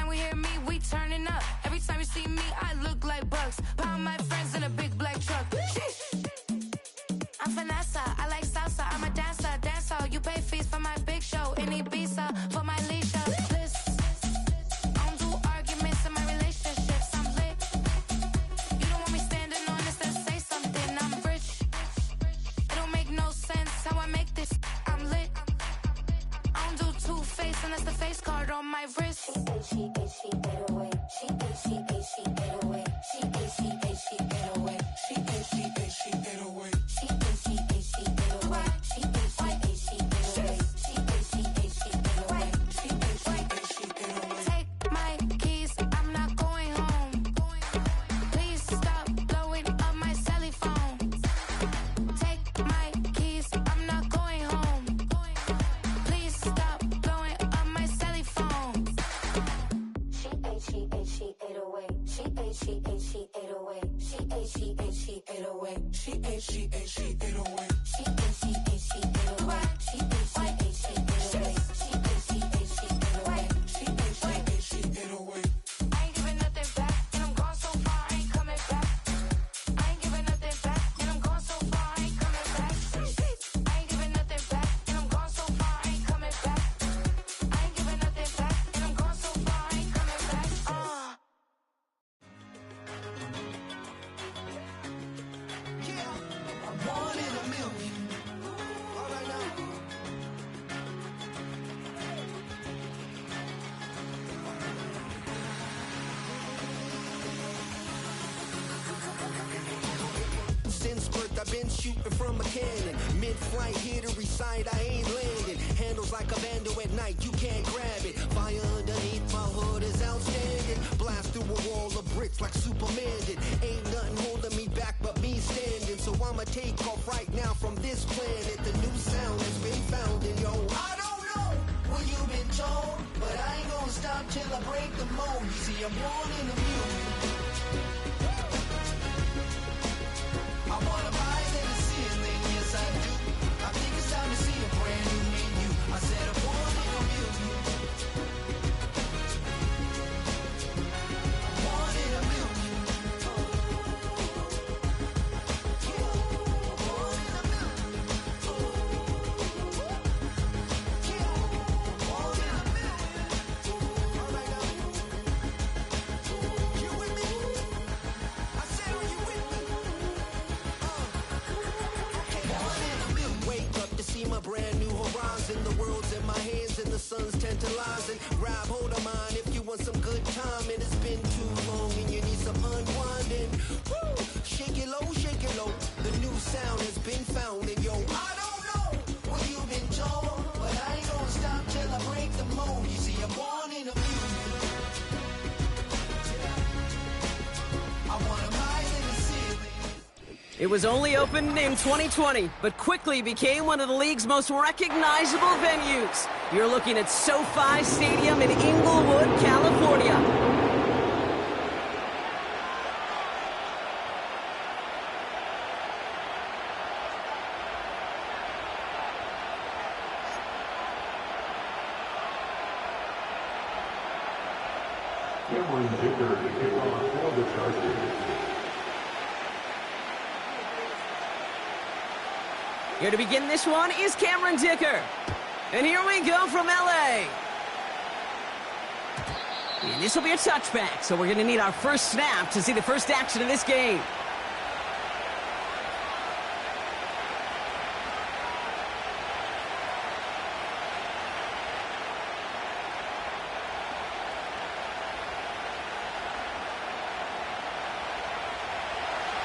we hear me, we turning up. Every time you see me, I look like Bugs. Pound my friends in a big black truck. I'm Vanessa, I like salsa, I'm a dancer, dance all. You pay fees for my big show, in Ibiza, for my leisure. Listen, I don't do arguments in my relationships, I'm lit. You don't want me standing on this, then say something, I'm rich. It don't make no sense how I make this, I'm lit. I don't do two-face unless the face card on my wrist. She ate, she ate, she ate away. She ate, she ate, she ate away. She ate, she ate, she ate away. She ate, she ate, she ate away. She ate, she ate, she ate away. She ate, she ate, she ate away. She ate, she ate, she ate away. She ate, she ate, she ate away. Take my keys, I'm not going home. Please stop blowing up my celly phone. Take my keys, I'm not going home. Please stop blowing up my celly phone. She ate, she ate, she ate away. She ate, she ate, she ate away. She ate, she ate, she ate away. She ate, she ate, she ate away. She ate, she ate, she ate away. She ate, she ate, she ate away. She ate, she ate, she ate away. She ate, she ate, she ate away. I ain't giving nothing back, and I'm gone so far, I ain't coming back. I ain't giving nothing back, and I'm gone so far, I ain't coming back. I ain't giving nothing back, and I'm gone so far, I ain't coming back. I ain't giving nothing back, and I'm gone so far, I ain't coming back. One in a million. All right now. Since birth I've been shooting from a cannon. Mid-flight here to recite, I ain't landing. Handles like a vandal at night, you can't grab it. Fire underneath my hood is outstanding. Blast through a wall of bricks like Superman did. Ain't nothing holding me back but me standing. So I'ma take off right now from this planet. The new sound has been found in yo. I don't know what you've been told, but I ain't gonna stop till I break the mold. You see, I'm born in a million. I wanna rise in the ceiling, yes I do. I think it's time to see a brand new menu. I said I'm born in a million. I'm born in a million. I'm born in a million. I'm born in a million. All right now. You with me? I said, are you with me? Wake up to see my brand new horizon. The world's in my hands and the sun's tantalizing. Grab hold of mine if you want some good time. And it's been too long and you need some unwinding. Woo! Shake it low, shake it low. The new sound has been found and yo, I don't know what you've been told, but I ain't gonna stop till I break the mold. You see, I'm born in a million. I wanna rise in the ceiling. It was only opened in 2020, but quickly became one of the league's most recognizable venues. You're looking at SoFi Stadium in Inglewood, California. Cameron Dicker to kick off for the Chargers. Here to begin this one is Cameron Dicker. And here we go from LA. And this will be a touchback, so we're going to need our first snap to see the first action of this game.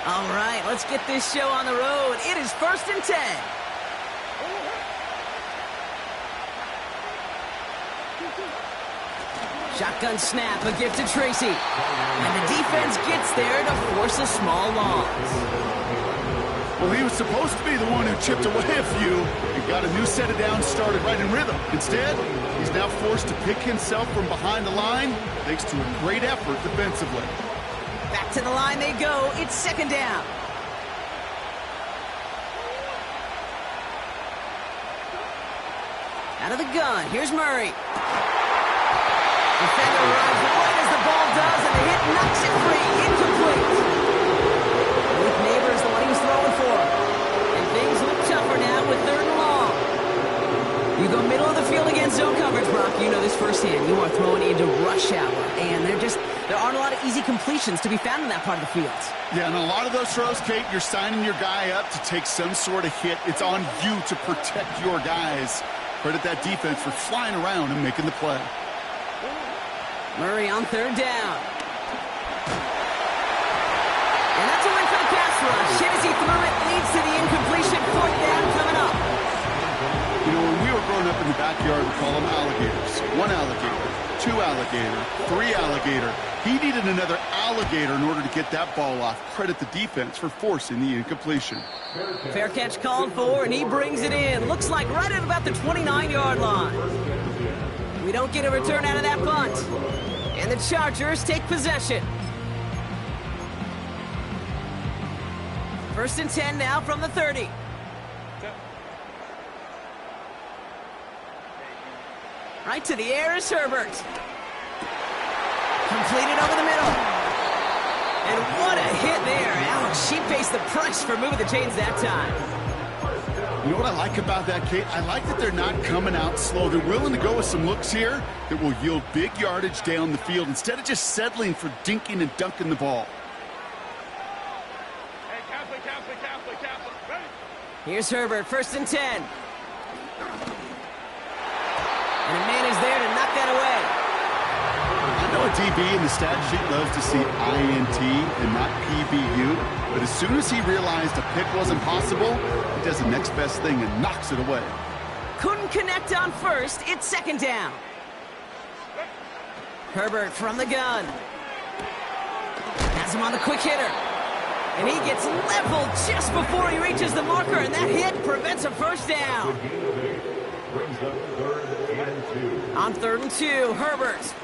All right, let's get this show on the road. It is 1st and 10. Shotgun snap, a gift to Tracy. And the defense gets there to force a small loss. Well, he was supposed to be the one who chipped away a few and got a new set of downs started right in rhythm. Instead, he's now forced to pick himself from behind the line thanks to a great effort defensively. Back to the line they go. It's 2nd down. Out of the gun, here's Murray. Defender arrives right as the ball does, and the hit knocks it free. Incomplete. Luke Neighbors, the one he was throwing for. And things look tougher now with 3rd and long. You go middle of the field against zone coverage, Brock. You know this firsthand. You are throwing into rush hour, and there aren't a lot of easy completions to be found in that part of the field. Yeah, and a lot of those throws, Kate, you're signing your guy up to take some sort of hit. It's on you to protect your guys. Credit that defense for flying around and making the play. Murray on 3rd down. And that's a win for the pass rush. Hit as he threw it, leads to the incompletion. 4th down coming up. You know, when we were growing up in the backyard, we call them alligators. 1 alligator, 2 alligator, 3 alligator. He needed another alligator in order to get that ball off. Credit the defense for forcing the incompletion. Fair catch called for, and he brings it in. Looks like right at about the 29-yard line. We don't get a return out of that punt. And the Chargers take possession. 1st and 10 now from the 30. Right to the air is Herbert. Completed over the middle. And what a hit there. Ouch, she faced the price for moving the chains that time. You know what I like about that, Kate? I like that they're not coming out slow. They're willing to go with some looks here that will yield big yardage down the field instead of just settling for dinking and dunking the ball. Here's Herbert, 1st and 10. And a man is there to knock that away. I know a DB in the stat sheet loves to see INT and not PBU, but as soon as he realized a pick wasn't possible, he does the next best thing and knocks it away. Couldn't connect on 1st. It's 2nd down. Herbert from the gun. Has him on the quick hitter. And he gets leveled just before he reaches the marker, and that hit prevents a 1st down. On 3rd and 2, Herbert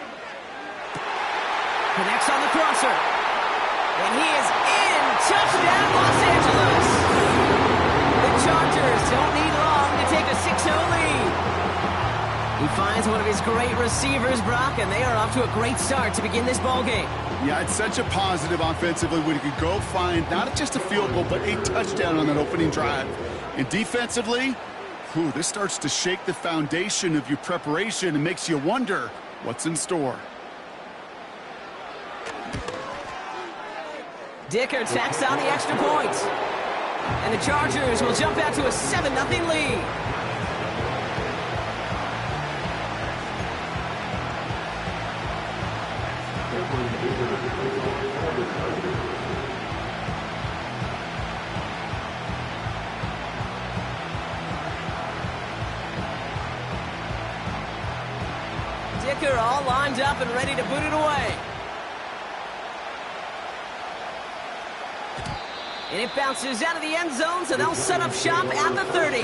connects on the crosser. And he is in. Touchdown, Los Angeles. The Chargers don't need long to take a 6-0 lead. He finds one of his great receivers, Brock, and they are off to a great start to begin this ball game. Yeah, it's such a positive offensively when you could go find not just a field goal, but a touchdown on that opening drive. And defensively, this starts to shake the foundation of your preparation and makes you wonder what's in store. Dicker tacks on the extra point. And the Chargers will jump out to a 7-0 lead. Dicker all lined up and ready to boot it away. And it bounces out of the end zone, so they'll set up shop at the 30.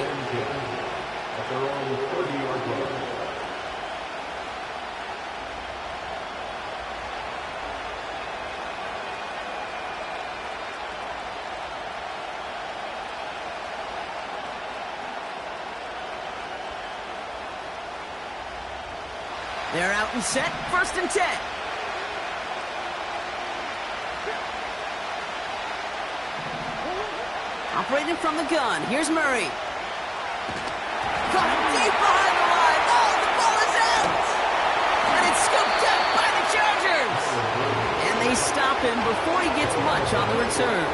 They're out and set, 1st and 10. Operating from the gun, here's Murray. Caught him deep behind the line. Oh, the ball is out! And it's scooped up by the Chargers! And they stop him before he gets much on the return.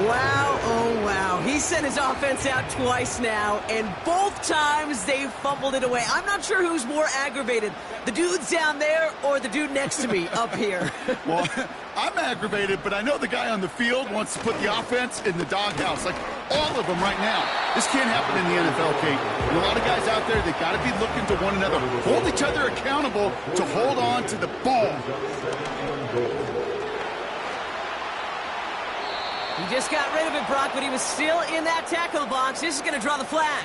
Wow, oh wow. He sent his offense out twice now, and both times they fumbled it away. I'm not sure who's more aggravated, the dudes down there or the dude next to me up here. Well, I'm aggravated, but I know the guy on the field wants to put the offense in the doghouse, like all of them right now. This can't happen in the NFL, Kate. And a lot of guys out there, they got to be looking to one another, hold each other accountable to hold on to the ball. He just got rid of it, Brock, but he was still in that tackle box. This is going to draw the flag.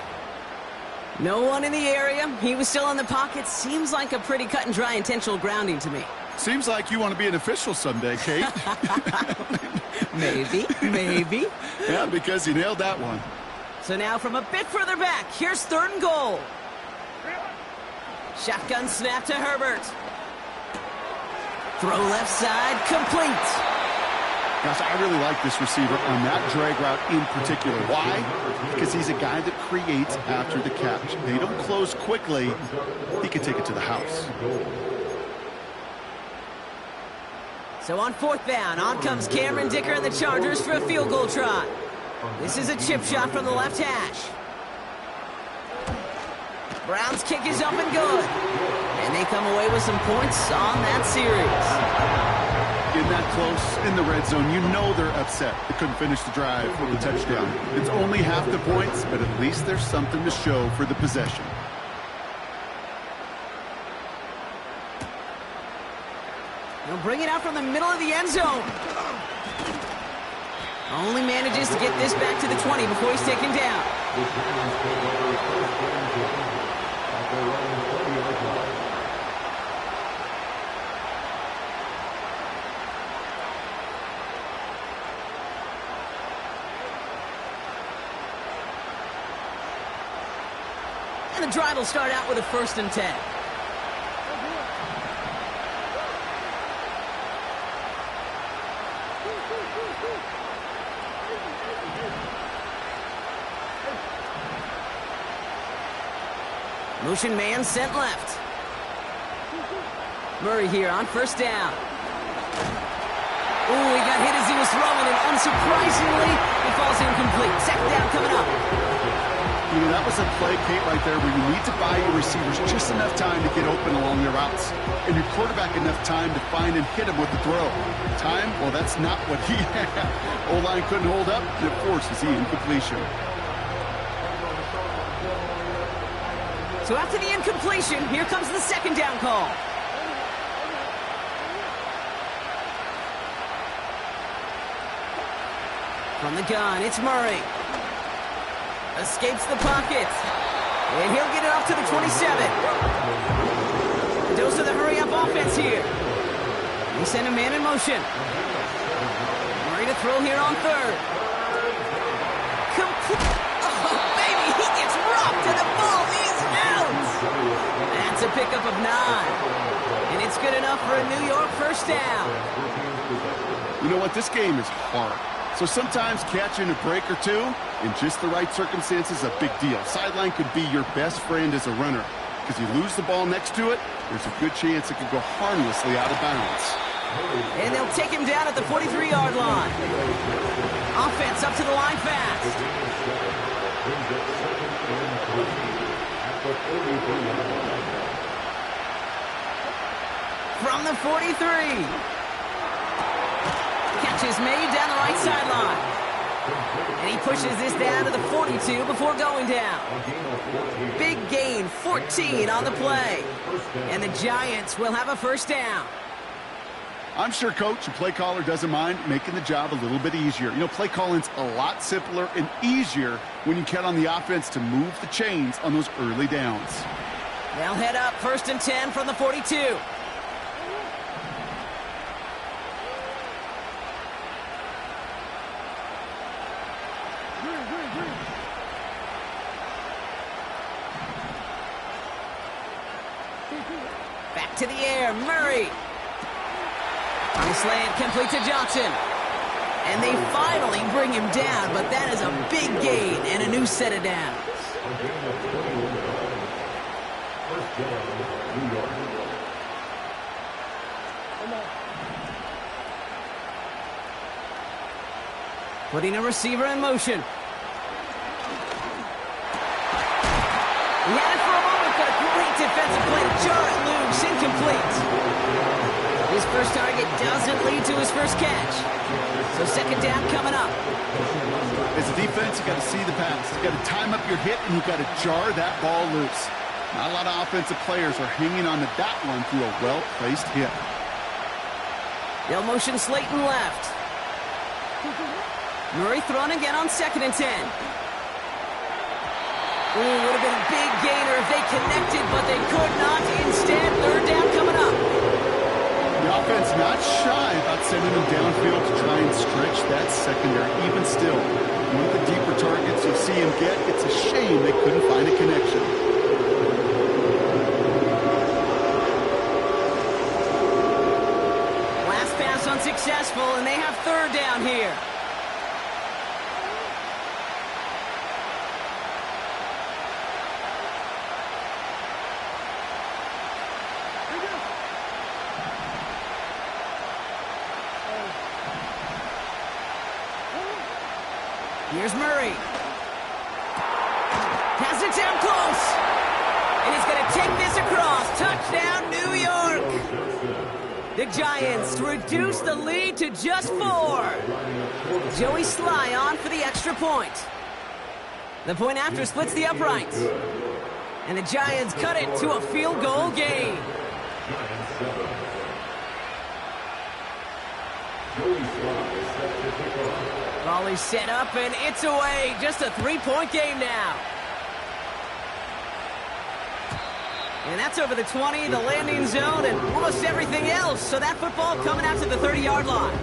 No one in the area. He was still in the pocket. Seems like a pretty cut and dry intentional grounding to me. Seems like you want to be an official someday, Kate. Maybe. Yeah, because you nailed that one. So now from a bit further back, here's 3rd and goal. Shotgun snap to Herbert. Throw left side, complete. Gosh, I really like this receiver on that drag route in particular. Why? Because he's a guy that creates after the catch. They don't close quickly. He can take it to the house. So on 4th down, on comes Cameron Dicker and the Chargers for a field goal try. This is a chip shot from the left hash. Browns kick is up and good. And they come away with some points on that series. In that close, in the red zone, you know they're upset. They couldn't finish the drive with a touchdown. It's only half the points, but at least there's something to show for the possession. They'll bring it out from the middle of the end zone. Only manages to get this back to the 20 before he's taken down. And the drive will start out with a 1st and 10. Motion man sent left. Murray here on 1st down. Ooh, he got hit as he was throwing, and unsurprisingly, he falls incomplete. 2nd down coming up. You know, that was a play, Kate, right there where you need to buy your receivers just enough time to get open along their routes. And your quarterback enough time to find and hit him with the throw. Time? Well, that's not what he had. O-line couldn't hold up, and it forces the incompletion. So after the incompletion, here comes the 2nd down call. From the gun, it's Murray. Escapes the pocket. And he'll get it up to the 27. Dose of the hurry-up offense here. They send a man in motion. Murray to throw here on 3rd. Oh, baby, he gets rocked to the ball. He's out. That's a pickup of 9. And it's good enough for a New York 1st down. You know what? This game is hard. So sometimes catching a break or two in just the right circumstances is a big deal. Sideline could be your best friend as a runner. Because you lose the ball next to it, there's a good chance it could go harmlessly out of bounds. And they'll take him down at the 43-yard line. Offense up to the line fast. From the 43. Catch is made down the right sideline. And he pushes this down to the 42 before going down. Big gain, 14 on the play. And the Giants will have a 1st down. I'm sure coach and play caller doesn't mind making the job a little bit easier. You know, play calling's a lot simpler and easier when you count on the offense to move the chains on those early downs. They'll head up 1st and 10 from the 42. Back to the air, Murray. On slant, complete to Johnson. And they finally bring him down, but that is a big gain and a new set of downs. Putting a receiver in motion. He had it for a moment, but a great defensive play to jar it loose, incomplete. His first target doesn't lead to his first catch. So 2nd down coming up. As a defense, you got to see the pass. You got to time up your hit, and you got to jar that ball loose. Not a lot of offensive players are hanging on to that one through a well-placed hit. They'll motion Slayton left. Murray thrown again on 2nd and 10. Ooh, would have been a big gainer if they connected, but they could not. Instead, 3rd down coming up. The offense not shy about sending them downfield to try and stretch that secondary. Even still, one of the deeper targets you see him get, it's a shame they couldn't find a connection. successful, and they have third down here. Here's Murray. Has it down close. And he's going to take this across. Touchdown, New York. The Giants reduce the lead to just 4. Joey Sly on for the extra point. The point after splits the uprights. And the Giants cut it to a field goal game. Ball is set up, and it's away. Just a 3-point game now. And that's over the 20, the landing zone, and almost everything else. So that football coming out to the 30-yard line.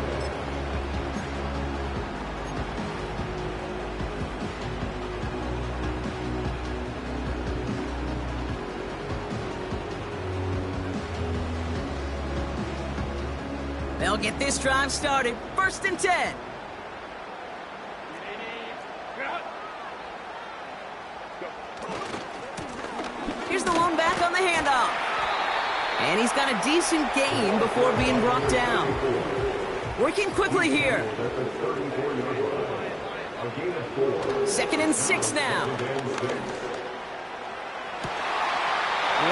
They'll get this drive started. 1st and 10. Here's the lone back on the handoff. And he's got a decent gain before being brought down. Working quickly here. 2nd and 6 now.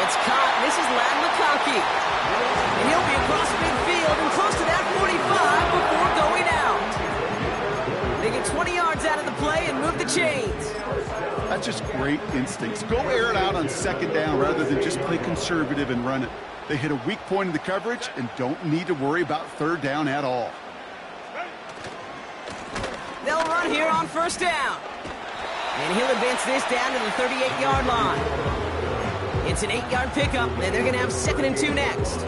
It's caught. This is Ladd McConkey. And he'll be across midfield and close to that 45 before going out. They get 20 yards out of the play and move the chains. That's just great instincts. Go air it out on 2nd down rather than just play conservative and run it. They hit a weak point in the coverage and don't need to worry about 3rd down at all. They'll run here on 1st down. And he'll advance this down to the 38-yard line. It's an 8-yard pickup, and they're going to have 2nd and 2 next.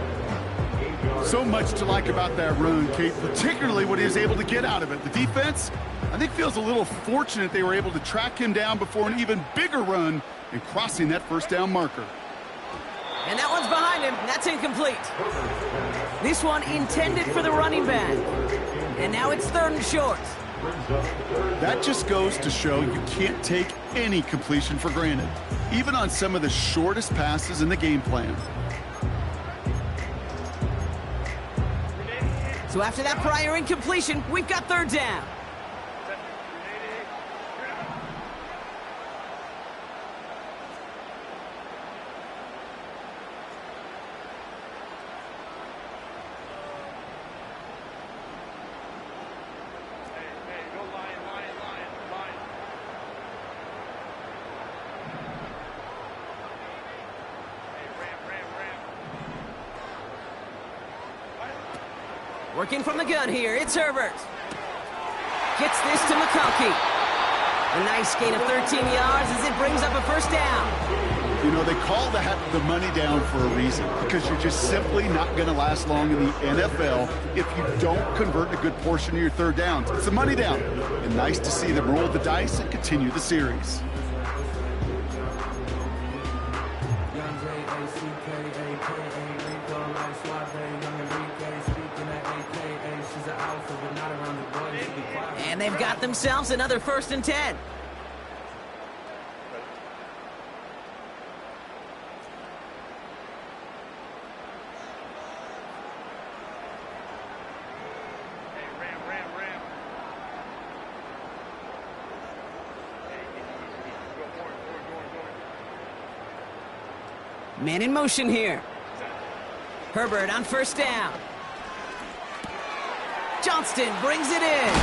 So much to like about that run, Kate, particularly what he was able to get out of it. The defense, I think, feels a little fortunate they were able to track him down before an even bigger run and crossing that 1st down marker. And that one's behind him. That's incomplete. This one intended for the running back. And now it's 3rd and short. That just goes to show you can't take any completion for granted, even on some of the shortest passes in the game plan. So after that prior incompletion, we've got 3rd down. Working from the gun here, it's Herbert. Gets this to McConkey. A nice gain of 13 yards as it brings up a 1st down. You know, they call that the money down for a reason, because you're just simply not going to last long in the NFL if you don't convert a good portion of your 3rd downs. It's the money down. And nice to see them roll the dice and continue the series. And they've got themselves another 1st and 10. Man in motion here. Herbert on 1st down. Johnston brings it in.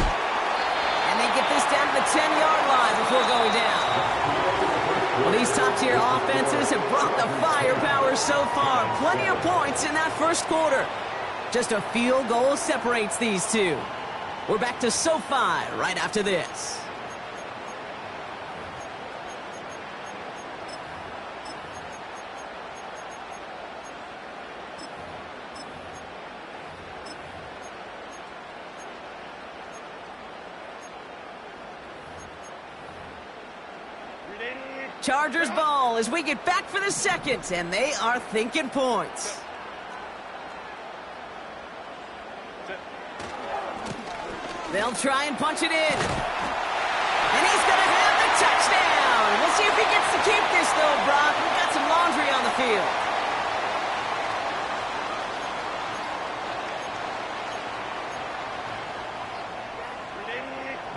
And they get this down to the 10-yard line before going down. Well, these top-tier offenses have brought the firepower so far. Plenty of points in that 1st quarter. Just a field goal separates these two. We're back to SoFi right after this. Chargers ball as we get back for the 2nd, and they are thinking points. They'll try and punch it in. And he's going to have the touchdown. We'll see if he gets to keep this, though, Brock. We've got some laundry on the field.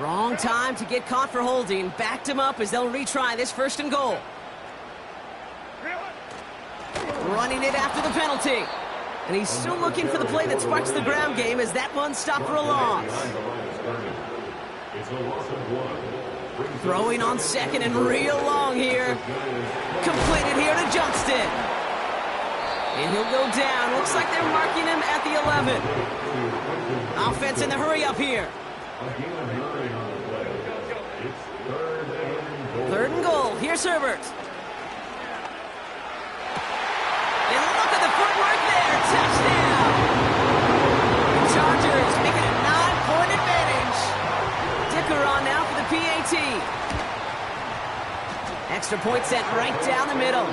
Wrong time to get caught for holding. Backed him up as they'll retry this 1st and goal. Running it after the penalty. And he's still looking for the play that sparks the ground game as that one stopped for a loss. Throwing on 2nd and real long here. Completed here to Johnston. And he'll go down. Looks like they're marking him at the 11. Offense in the hurry up here. 3rd and goal. Here's Herbert. And look at the footwork there. Touchdown. The Chargers making a 9-point advantage. Dicker on now for the PAT. Extra point set right down the middle.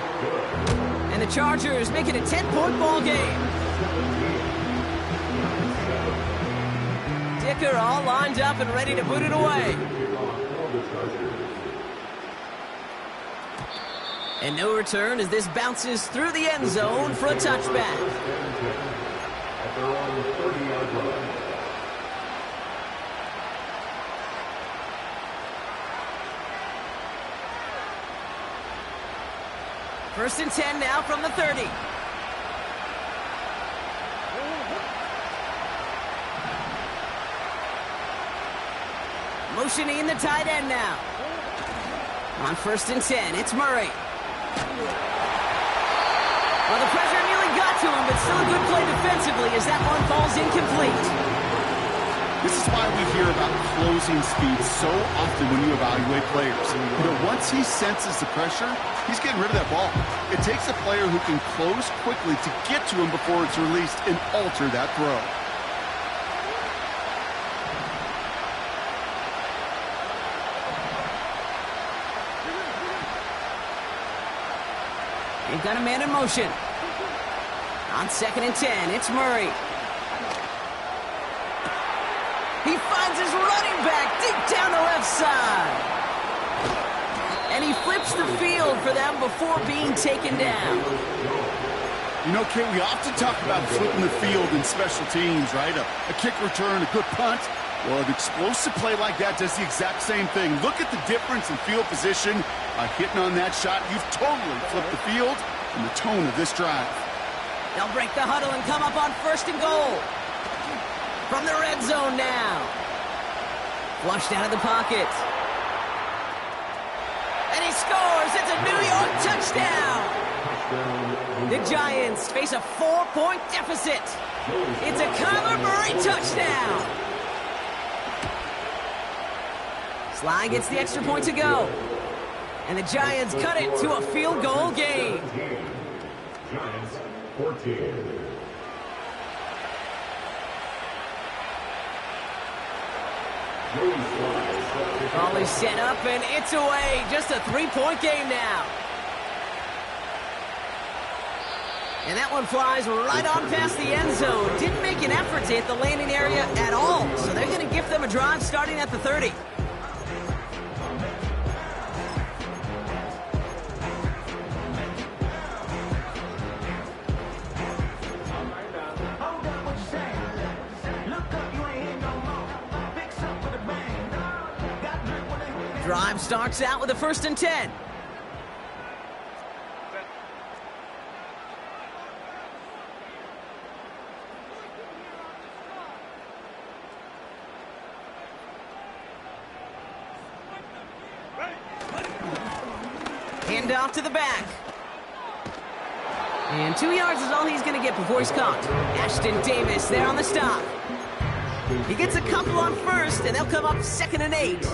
And the Chargers make it a 10-point ball game. Dicker all lined up and ready to put it away. And no return as this bounces through the end zone for a touchback. First and 10 now from the 30. Motioning the tight end now. On 1st and 10, it's Murray. Well, the pressure nearly got to him, but still a good play defensively as that one falls incomplete. This is why we hear about closing speed so often when you evaluate players. You know, once he senses the pressure, he's getting rid of that ball. It takes a player who can close quickly to get to him before it's released and alter that throw. They've got a man in motion. On 2nd and 10, it's Murray. He finds his running back deep down the left side. And he flips the field for them before being taken down. You know, Kate, we often talk about flipping the field in special teams, right? A kick return, a good punt. Well, an explosive play like that does the exact same thing. Look at the difference in field position. By hitting on that shot, you've totally flipped the field and the tone of this drive. They'll break the huddle and come up on 1st and goal. From the red zone now. Flushed out of the pocket. And he scores. It's a New York touchdown. The Giants face a 4-point deficit. It's a Kyler Murray touchdown. Sly gets the extra point to go. And the Giants cut it to a field goal game. Giants 14. Ball is set up and it's away. Just a 3-point game now. And that one flies right on past the end zone. Didn't make an effort to hit the landing area at all. So they're going to give them a drive starting at the 30. Drive starts out with a 1st and 10. Hand off to the back. And 2 yards is all he's going to get before he's caught. Ashton Davis there on the stop. He gets a couple on 1st, and they'll come up 2nd and 8.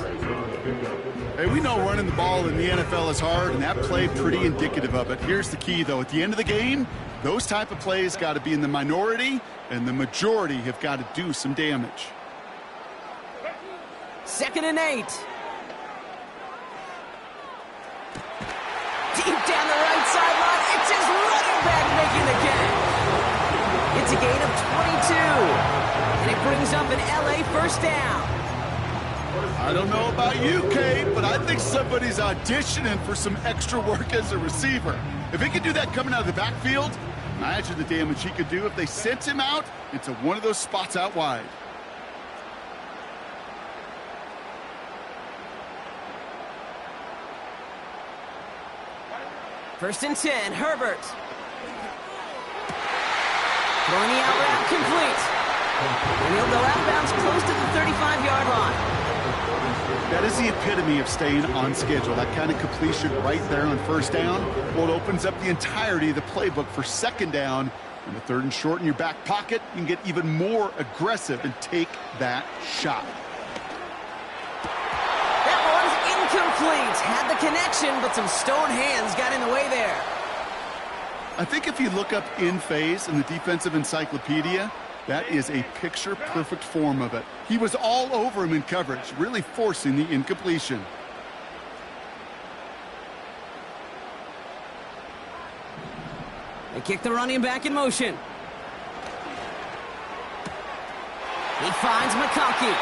Hey, we know running the ball in the NFL is hard, and that play pretty indicative of it. Here's the key, though. At the end of the game, those type of plays got to be in the minority, and the majority have got to do some damage. 2nd and 8. Deep down the right sideline, it's his running back making the catch. It's a gain of 22, and it brings up an LA 1st down. I don't know about you, Kate, but I think somebody's auditioning for some extra work as a receiver. If he could do that coming out of the backfield, imagine the damage he could do if they sent him out into one of those spots out wide. First and 10, Herbert. Throwing the out route complete. And he'll go outbounds close to the 35-yard line. That is the epitome of staying on schedule. That kind of completion right there on first down. Well, it opens up the entirety of the playbook for second down. And the third and short in your back pocket, you can get even more aggressive and take that shot. That one's incomplete. Had the connection, but some stone hands got in the way there. I think if you look up in phase in the defensive encyclopedia, that is a picture-perfect form of it. He was all over him in coverage, really forcing the incompletion. They kick the running back in motion. He finds McConkey.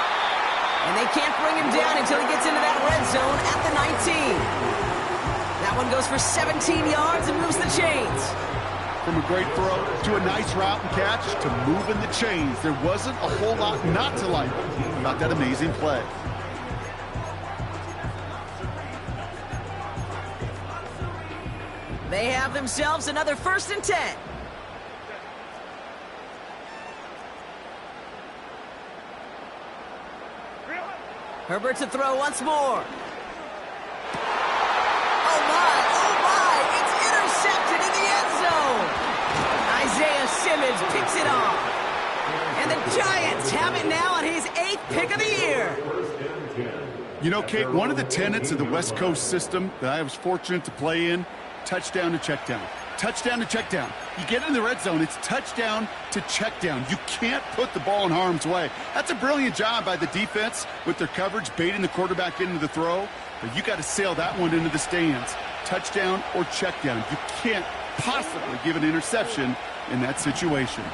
And they can't bring him down until he gets into that red zone at the 19. That one goes for 17 yards and moves the chains. From a great throw to a nice route and catch to moving the chains. There wasn't a whole lot not to like about that amazing play. They have themselves another first and 10. Herbert to throw once more. Oh my, it's intercepted in the end zone. Isaiah Simmons picks it off. And the Giants have it now on his 8th pick of the year. You know, Kate, one of the tenets of the West Coast system that I was fortunate to play in, touchdown to check down. Touchdown to check down. You get in the red zone, it's touchdown to check down. You can't put the ball in harm's way. That's a brilliant job by the defense with their coverage, baiting the quarterback into the throw. But you got to sail that one into the stands. Touchdown or check down. You can't possibly give an interception in that situation.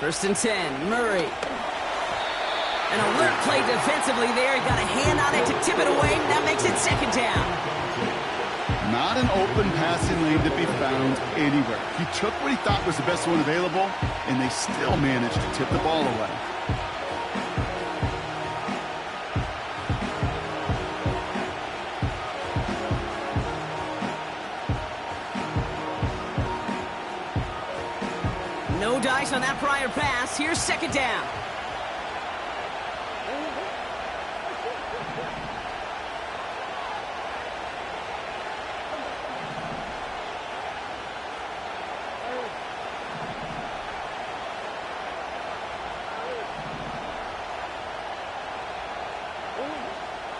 First and 10, Murray. An alert play defensively there. He got a hand on it to tip it away. That makes it second down. Not an open passing lane to be found anywhere. He took what he thought was the best one available, and they still managed to tip the ball away. No dice on that prior pass. Here's second down.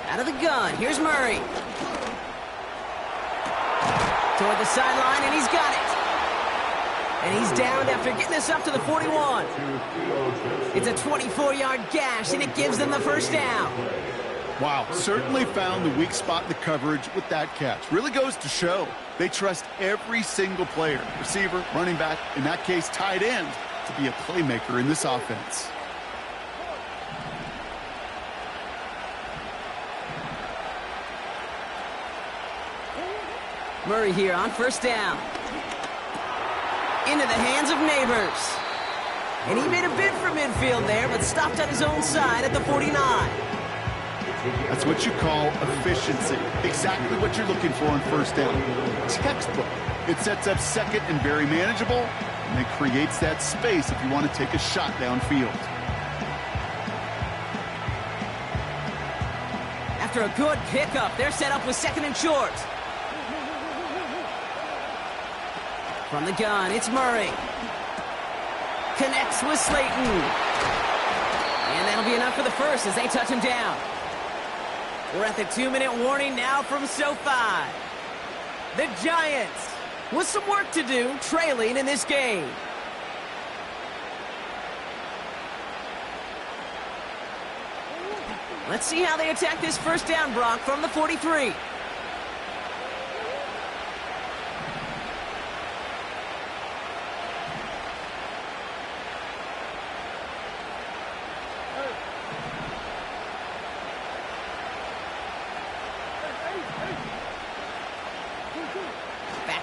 Out of the gun, here's Murray. Toward the sideline, and he's got it. And he's downed after getting this up to the 41. It's a 24-yard gash, and it gives them the first down. Wow, certainly found the weak spot in the coverage with that catch. Really goes to show they trust every single player, receiver, running back, in that case tight end, to be a playmaker in this offense. Murray here on first down. Into the hands of Neighbors. And he made a bid for midfield there, but stopped on his own side at the 49. That's what you call efficiency. Exactly what you're looking for on first down. Textbook. It sets up second and very manageable, and it creates that space if you want to take a shot downfield. After a good pickup, they're set up with second and short. From the gun, it's Murray. Connects with Slayton. And that'll be enough for the first as they touch him down. We're at the 2-minute warning now from SoFi. The Giants with some work to do, trailing in this game. Let's see how they attack this first down, Brock, from the 43.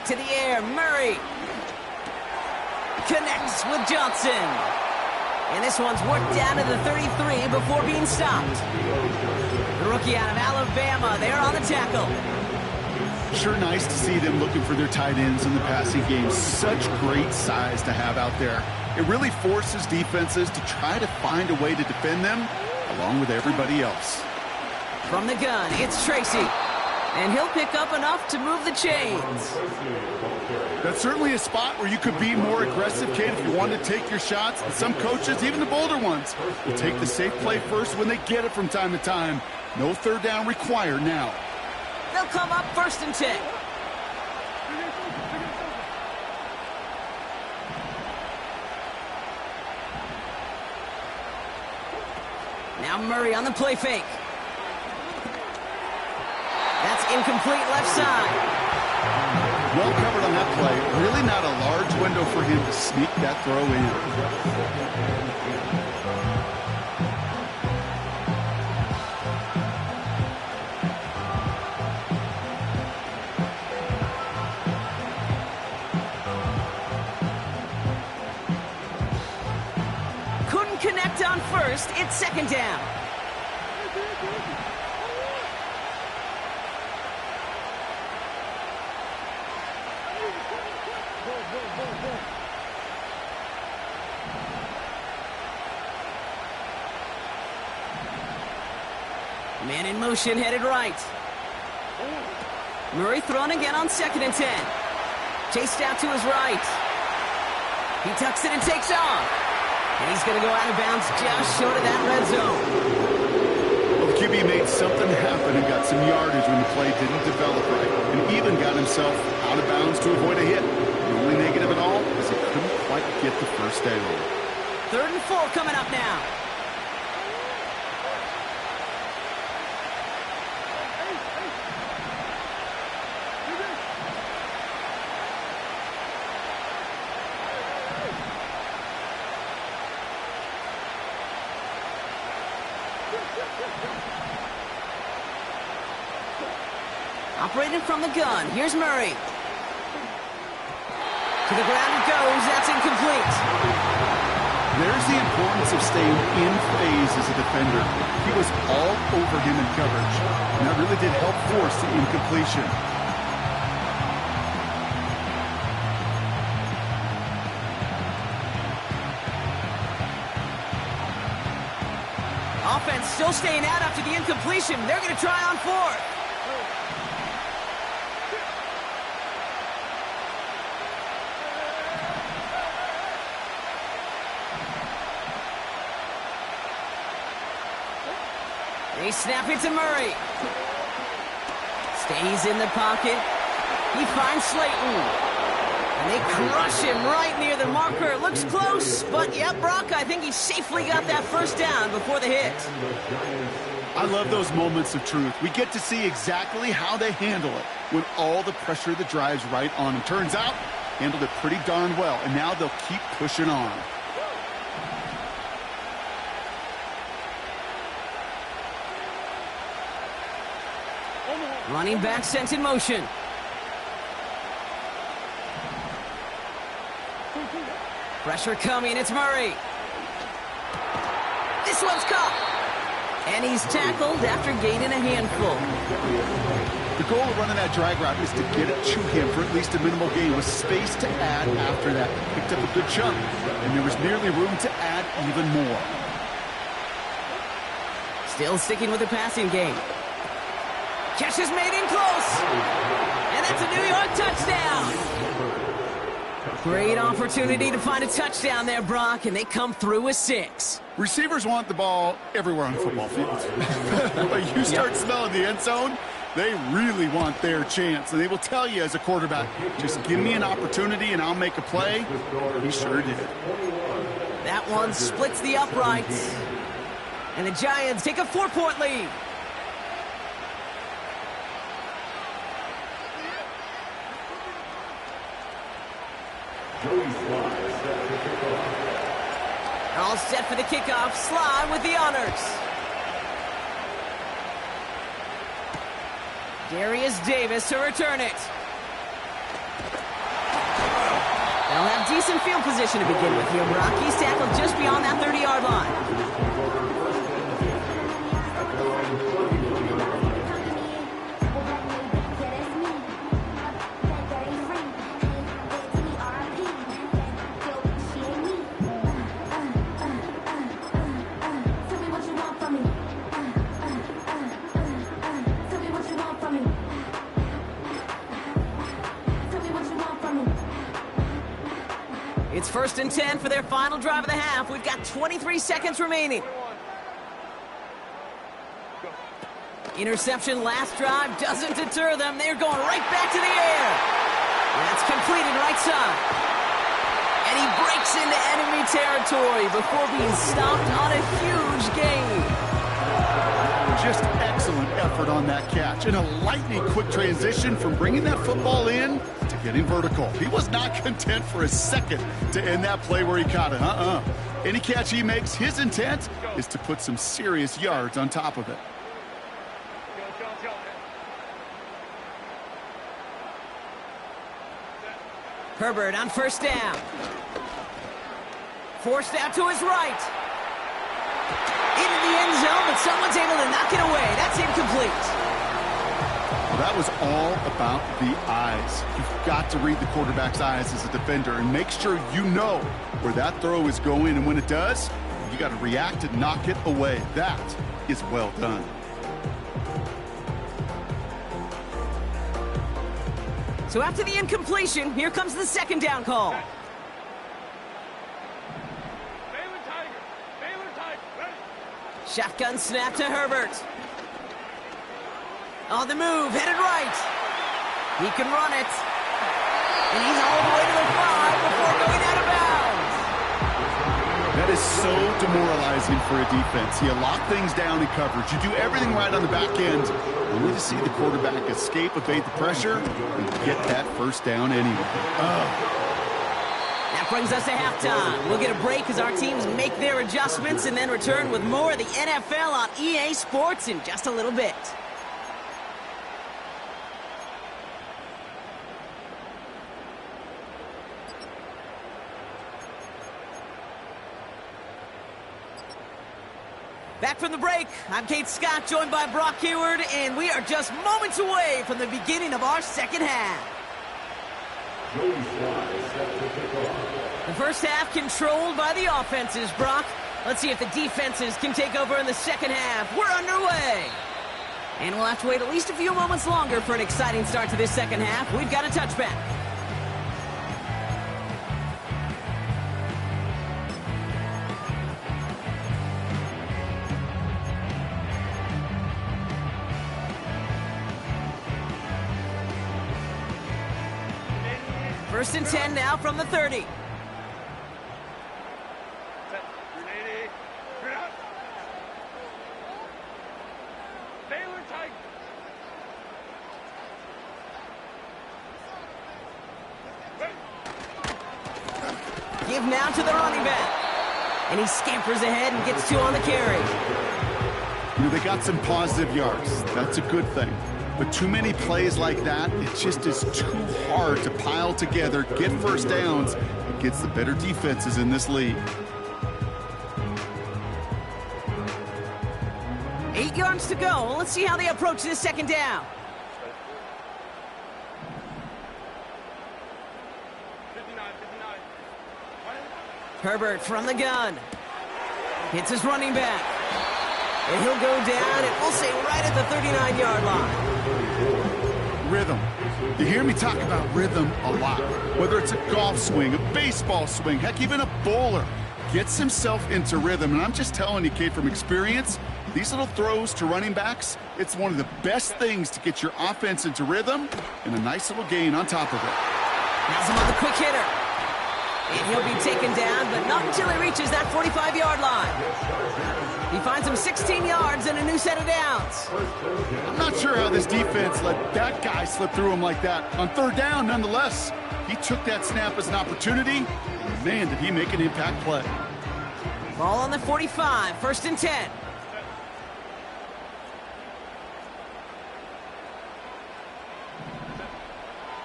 to the air. Murray connects with Johnson. And this one's worked down to the 33 before being stopped. The rookie out of Alabama, they're on the tackle. Sure nice to see them looking for their tight ends in the passing game. Such great size to have out there. It really forces defenses to try to find a way to defend them along with everybody else. From the gun, it's Tracy. And he'll pick up enough to move the chains. That's certainly a spot where you could be more aggressive, kid, if you want to take your shots. And some coaches, even the bolder ones, will take the safe play first when they get it from time to time. No third down required now. They'll come up 1st and 10. Now Murray on the play fake. That's incomplete left side. Well covered on that play. Really not a large window for him to sneak that throw in. Couldn't connect on 1st. It's 2nd down. Man in motion, headed right. Murray thrown again on 2nd and 10. Chased out to his right. He tucks it and takes off. And he's going to go out of bounds just short of that red zone. Well, the QB made something happen and got some yardage when the play didn't develop right. And even got himself out of bounds to avoid a hit. The only negative at all is he couldn't quite get the first down. 3rd and 4 coming up now. Operating from the gun. Here's Murray. To the ground it goes. That's incomplete. There's the importance of staying in phase as a defender. He was all over him in coverage, and that really did help force the incompletion. Offense still staying out after the incompletion. They're going to try on 4th. They snap it to Murray. Stays in the pocket. He finds Slayton. And they crush him right near the marker. Looks close, but yeah, Brock, I think he safely got that 1st down before the hit. I love those moments of truth. We get to see exactly how they handle it when all the pressure that drives right on them. Turns out, handled it pretty darn well, and now they'll keep pushing on. Running back sent in motion. Pressure coming, it's Murray. This one's caught. And he's tackled after gaining a handful. The goal of running that drag route is to get it to him for at least a minimal gain with space to add after that. Picked up a good chunk, and there was nearly room to add even more. Still sticking with the passing game. Catch is made in close. And that's a New York touchdown. Great opportunity to find a touchdown there, Brock, and they come through with 6. Receivers want the ball everywhere on football fields. But you start smelling the end zone, they really want their chance. And they will tell you as a quarterback, just give me an opportunity and I'll make a play. He sure did. That one splits the uprights. And the Giants take a 4-point lead. All set for the kickoff. Sly with the honors. Darius Davis to return it. They'll have decent field position to begin with here, Brock. He's tackled just beyond that 30-yard line. It's 1st and 10 for their final drive of the half. We've got 23 seconds remaining. Interception last drive doesn't deter them. They're going right back to the air. That's completed right side. And he breaks into enemy territory before being stopped on a huge gain. Just excellent effort on that catch. And a lightning quick transition from bringing that football in to getting vertical. He was not content for a second to end that play where he caught it. Any catch he makes, his intent is to put some serious yards on top of it. Herbert on 1st down. Forced out to his right. Into the end zone, but someone's able to knock it away. That's incomplete. Well, that was all about the eyes. You've got to read the quarterback's eyes as a defender and make sure you know where that throw is going. And when it does, you got to react and knock it away. That is well done. So after the incompletion, here comes the 2nd down call. Shotgun snap to Herbert. On the move, headed right. He can run it. And he's all the way to the 5 before going out of bounds. That is so demoralizing for a defense. You lock things down in coverage. You do everything right on the back end. Only to see the quarterback escape, evade the pressure, and get that 1st down anyway. That brings us to halftime. We'll get a break as our teams make their adjustments and then return with more of the NFL on EA Sports in just a little bit. Back from the break, I'm Kate Scott, joined by Brock Huard, and we are just moments away from the beginning of our 2nd half. The 1st half controlled by the offenses, Brock. Let's see if the defenses can take over in the 2nd half. We're underway. And we'll have to wait at least a few moments longer for an exciting start to this 2nd half. We've got a touchback. First and 10 now from the 30. Give now to the running back. And he scampers ahead and gets 2 on the carry. You know, they got some positive yards. That's a good thing. But too many plays like that, it just is too hard to pile together, get 1st downs, against the better defenses in this league. 8 yards to go. Let's see how they approach this 2nd down. Herbert from the gun. Hits his running back. And he'll go down, and we'll say right at the 39-yard line. Rhythm. You hear me talk about rhythm a lot. Whether it's a golf swing, a baseball swing, heck, even a bowler gets himself into rhythm. And I'm just telling you, Kate, from experience, these little throws to running backs, it's one of the best things to get your offense into rhythm and a nice little gain on top of it. Has him on the quick hitter. And he'll be taken down, but not until he reaches that 45-yard line. He finds him 16 yards and a new set of downs. I'm not sure how this defense let that guy slip through him like that. On 3rd down, nonetheless, he took that snap as an opportunity. And man, did he make an impact play. Ball on the 45, 1st and 10.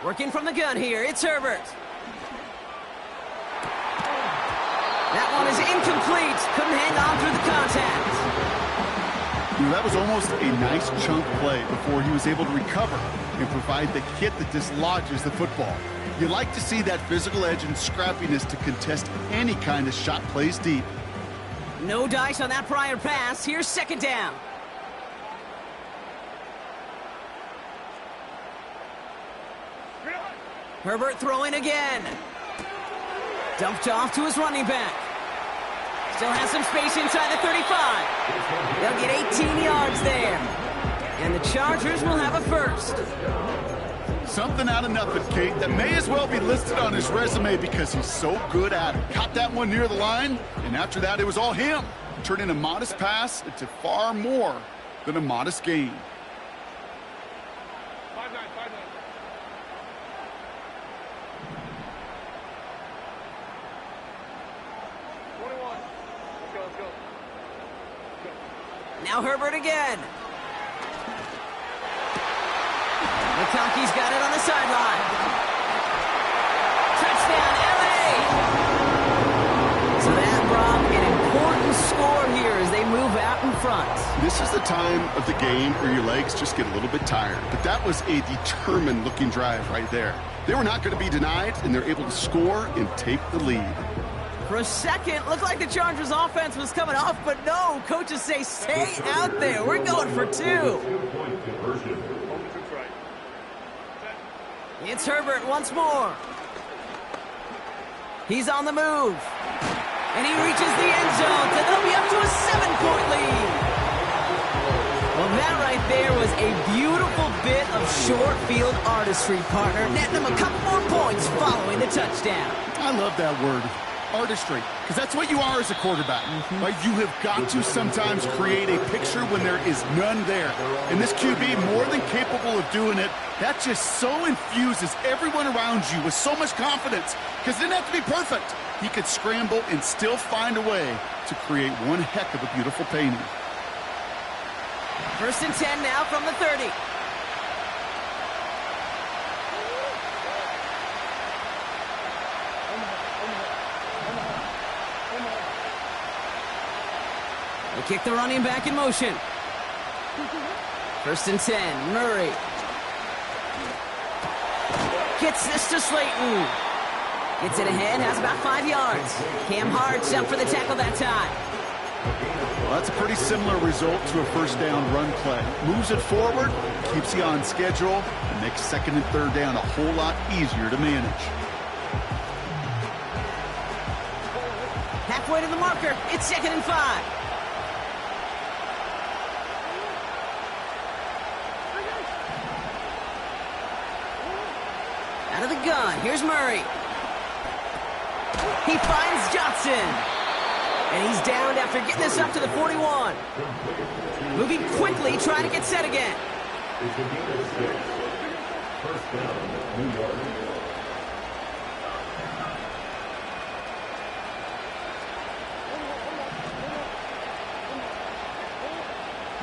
Working from the gun here, it's Herbert. That one is incomplete. Couldn't hang on through the contact. You know, that was almost a nice chunk play before he was able to recover and provide the hit that dislodges the football. You like to see that physical edge and scrappiness to contest any kind of shot plays deep. No dice on that prior pass. Here's second down. Herbert throwing again. Dumped off to his running back. Still has some space inside the 35. They'll get 18 yards there. And the Chargers will have a first. Something out of nothing, Kate, that may as well be listed on his resume because he's so good at it. Caught that one near the line, and after that, it was all him. Turning a modest pass into far more than a modest gain. 5-9, 5-9. Let's go. Now Herbert again. McConkey's got it on the sideline. Touchdown, L.A. So that brought an important score here as they move out in front. This is the time of the game where your legs just get a little bit tired. But that was a determined-looking drive right there. They were not going to be denied, and they're able to score and take the lead. For a second, looked like the Chargers offense was coming off, but no. Coaches say, stay out there. We're going for two. 2-point conversion. It's Herbert once more. He's on the move. And he reaches the end zone. So they'll be up to a 7-point lead. Well, that right there was a beautiful bit of short field artistry, partner. Netting them a couple more points following the touchdown. I love that word. Artistry, because that's what you are as a quarterback. Right? You have got to sometimes create a picture when there is none there. And this QB, more than capable of doing it, that just so infuses everyone around you with so much confidence, because it didn't have to be perfect. He could scramble and still find a way to create one heck of a beautiful painting. First and 10 now from the 30. They kick the running back in motion. First and 10, Murray. Gets this to Slayton. Gets it ahead, has about 5 yards. Cam Hart's up for the tackle that time. Well, that's a pretty similar result to a first down run play. Moves it forward, keeps you on schedule, and makes second and third down a whole lot easier to manage. Halfway to the marker, it's second and 5. Out of the gun, here's Murray. He finds Johnson. And he's downed after getting this up to the 41. Moving quickly, trying to get set again. It's a gain of 6. First down, New York.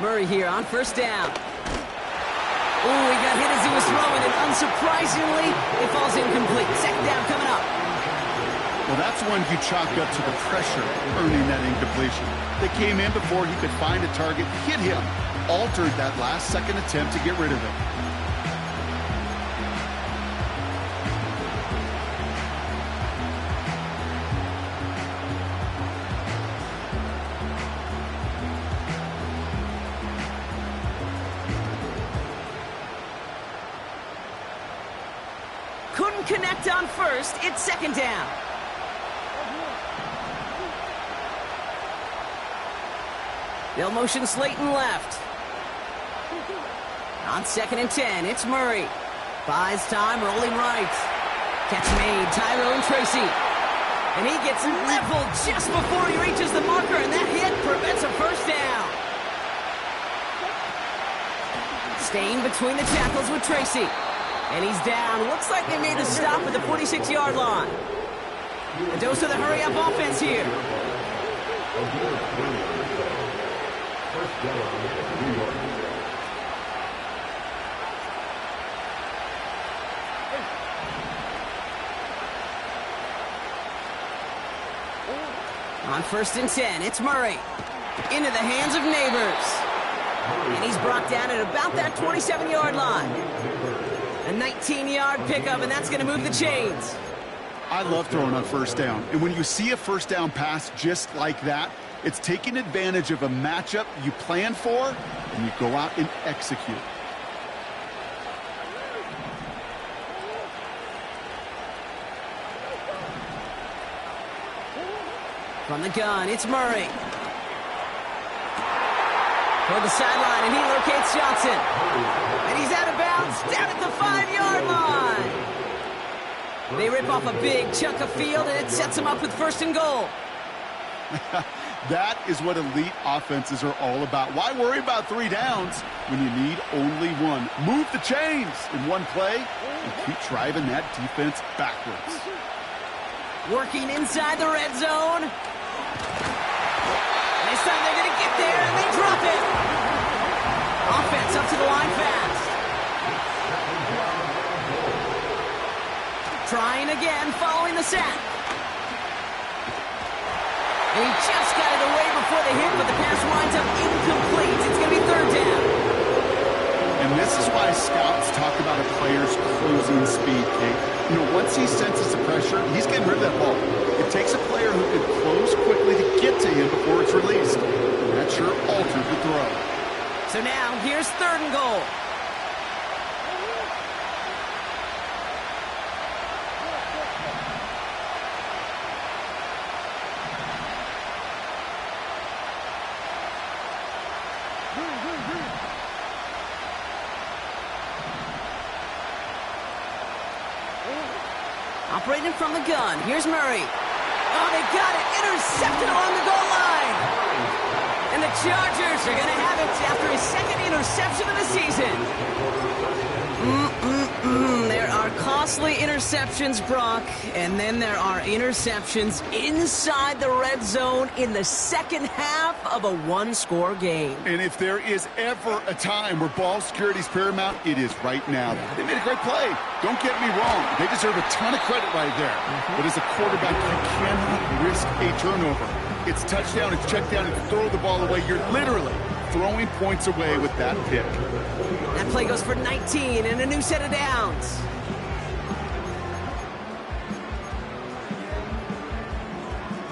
Murray here on first down. Ooh, he got hit as he was throwing, and unsurprisingly, it falls incomplete. Second down coming up. Well, that's one you chalk up to the pressure earning that incompletion. They came in before he could find a target, hit him, altered that last-second attempt to get rid of it. Couldn't connect on first. It's second down. They'll motion Slayton left. On second and 10, it's Murray. Buys time, rolling right. Catch made, Tyrone Tracy. And he gets leveled just before he reaches the marker, and that hit prevents a first down. Staying between the tackles with Tracy. And he's down. Looks like they made the stop at the 46-yard line. A dose of the hurry-up offense here. First down, New York. On 1st and 10, it's Murray. Into the hands of Neighbors. And he's brought down at about that 27-yard line. A 19-yard pickup, and that's going to move the chains. I love throwing on 1st down. And when you see a 1st down pass just like that, it's taking advantage of a matchup you plan for, and you go out and execute. From the gun, it's Murray. Toward the sideline, and he locates Johnson. And he's out of bounds, down at the 5-yard line. They rip off a big chunk of field, and it sets them up with 1st and goal. That is what elite offenses are all about. Why worry about 3 downs when you need only 1? Move the chains in one play and keep driving that defense backwards. Working inside the red zone. This time they're going to get there, and they drop it. Offense up to the line fast. Trying again, following the sack. And he just got it away before the hit, but the pass winds up incomplete. It's going to be 3rd down. And this is why scouts talk about a player's closing speed, Kate. You know, once he senses the pressure, he's getting rid of that ball. It takes a player who can close quickly to get to him before it's released. And that sure altered the throw. So now, here's 3rd and goal. Operating from the gun. Here's Murray. Oh, they got it. Intercepted along the goal line. And the Chargers are going to have it after his 2nd interception of the season. There are costly interceptions, Brock, and then there are interceptions inside the red zone in the 2nd half of a 1-score game. And if there is ever a time where ball security is paramount, it is right now. They made a great play. Don't get me wrong. They deserve a ton of credit right there. But as a quarterback, you cannot risk a turnover. It's touchdown, it's check down, it's throw the ball away. You're literally throwing points away with that pick. That play goes for 19 and a new set of downs.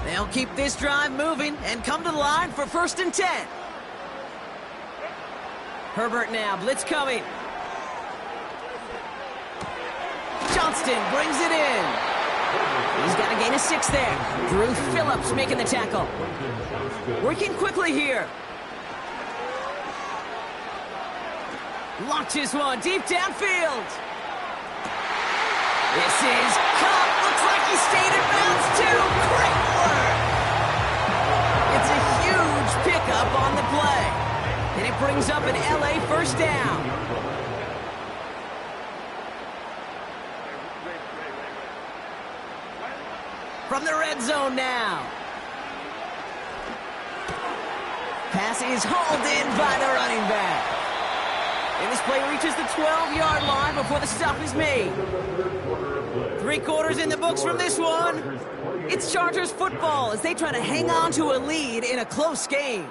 They'll keep this drive moving and come to the line for 1st and 10. Herbert now, blitz coming. Johnston brings it in. He's got a gain of 6 there. Drew Phillips making the tackle. Working quickly here. Launches one deep downfield. This is Cup. Looks like he stayed in bounds too. Great work. It's a huge pickup on the play. And it brings up an LA 1st down. From the red zone now. Pass is hauled in by the running back. And this play reaches the 12-yard line before the stop is made. 3 quarters in the books from this one. It's Chargers football as they try to hang on to a lead in a close game.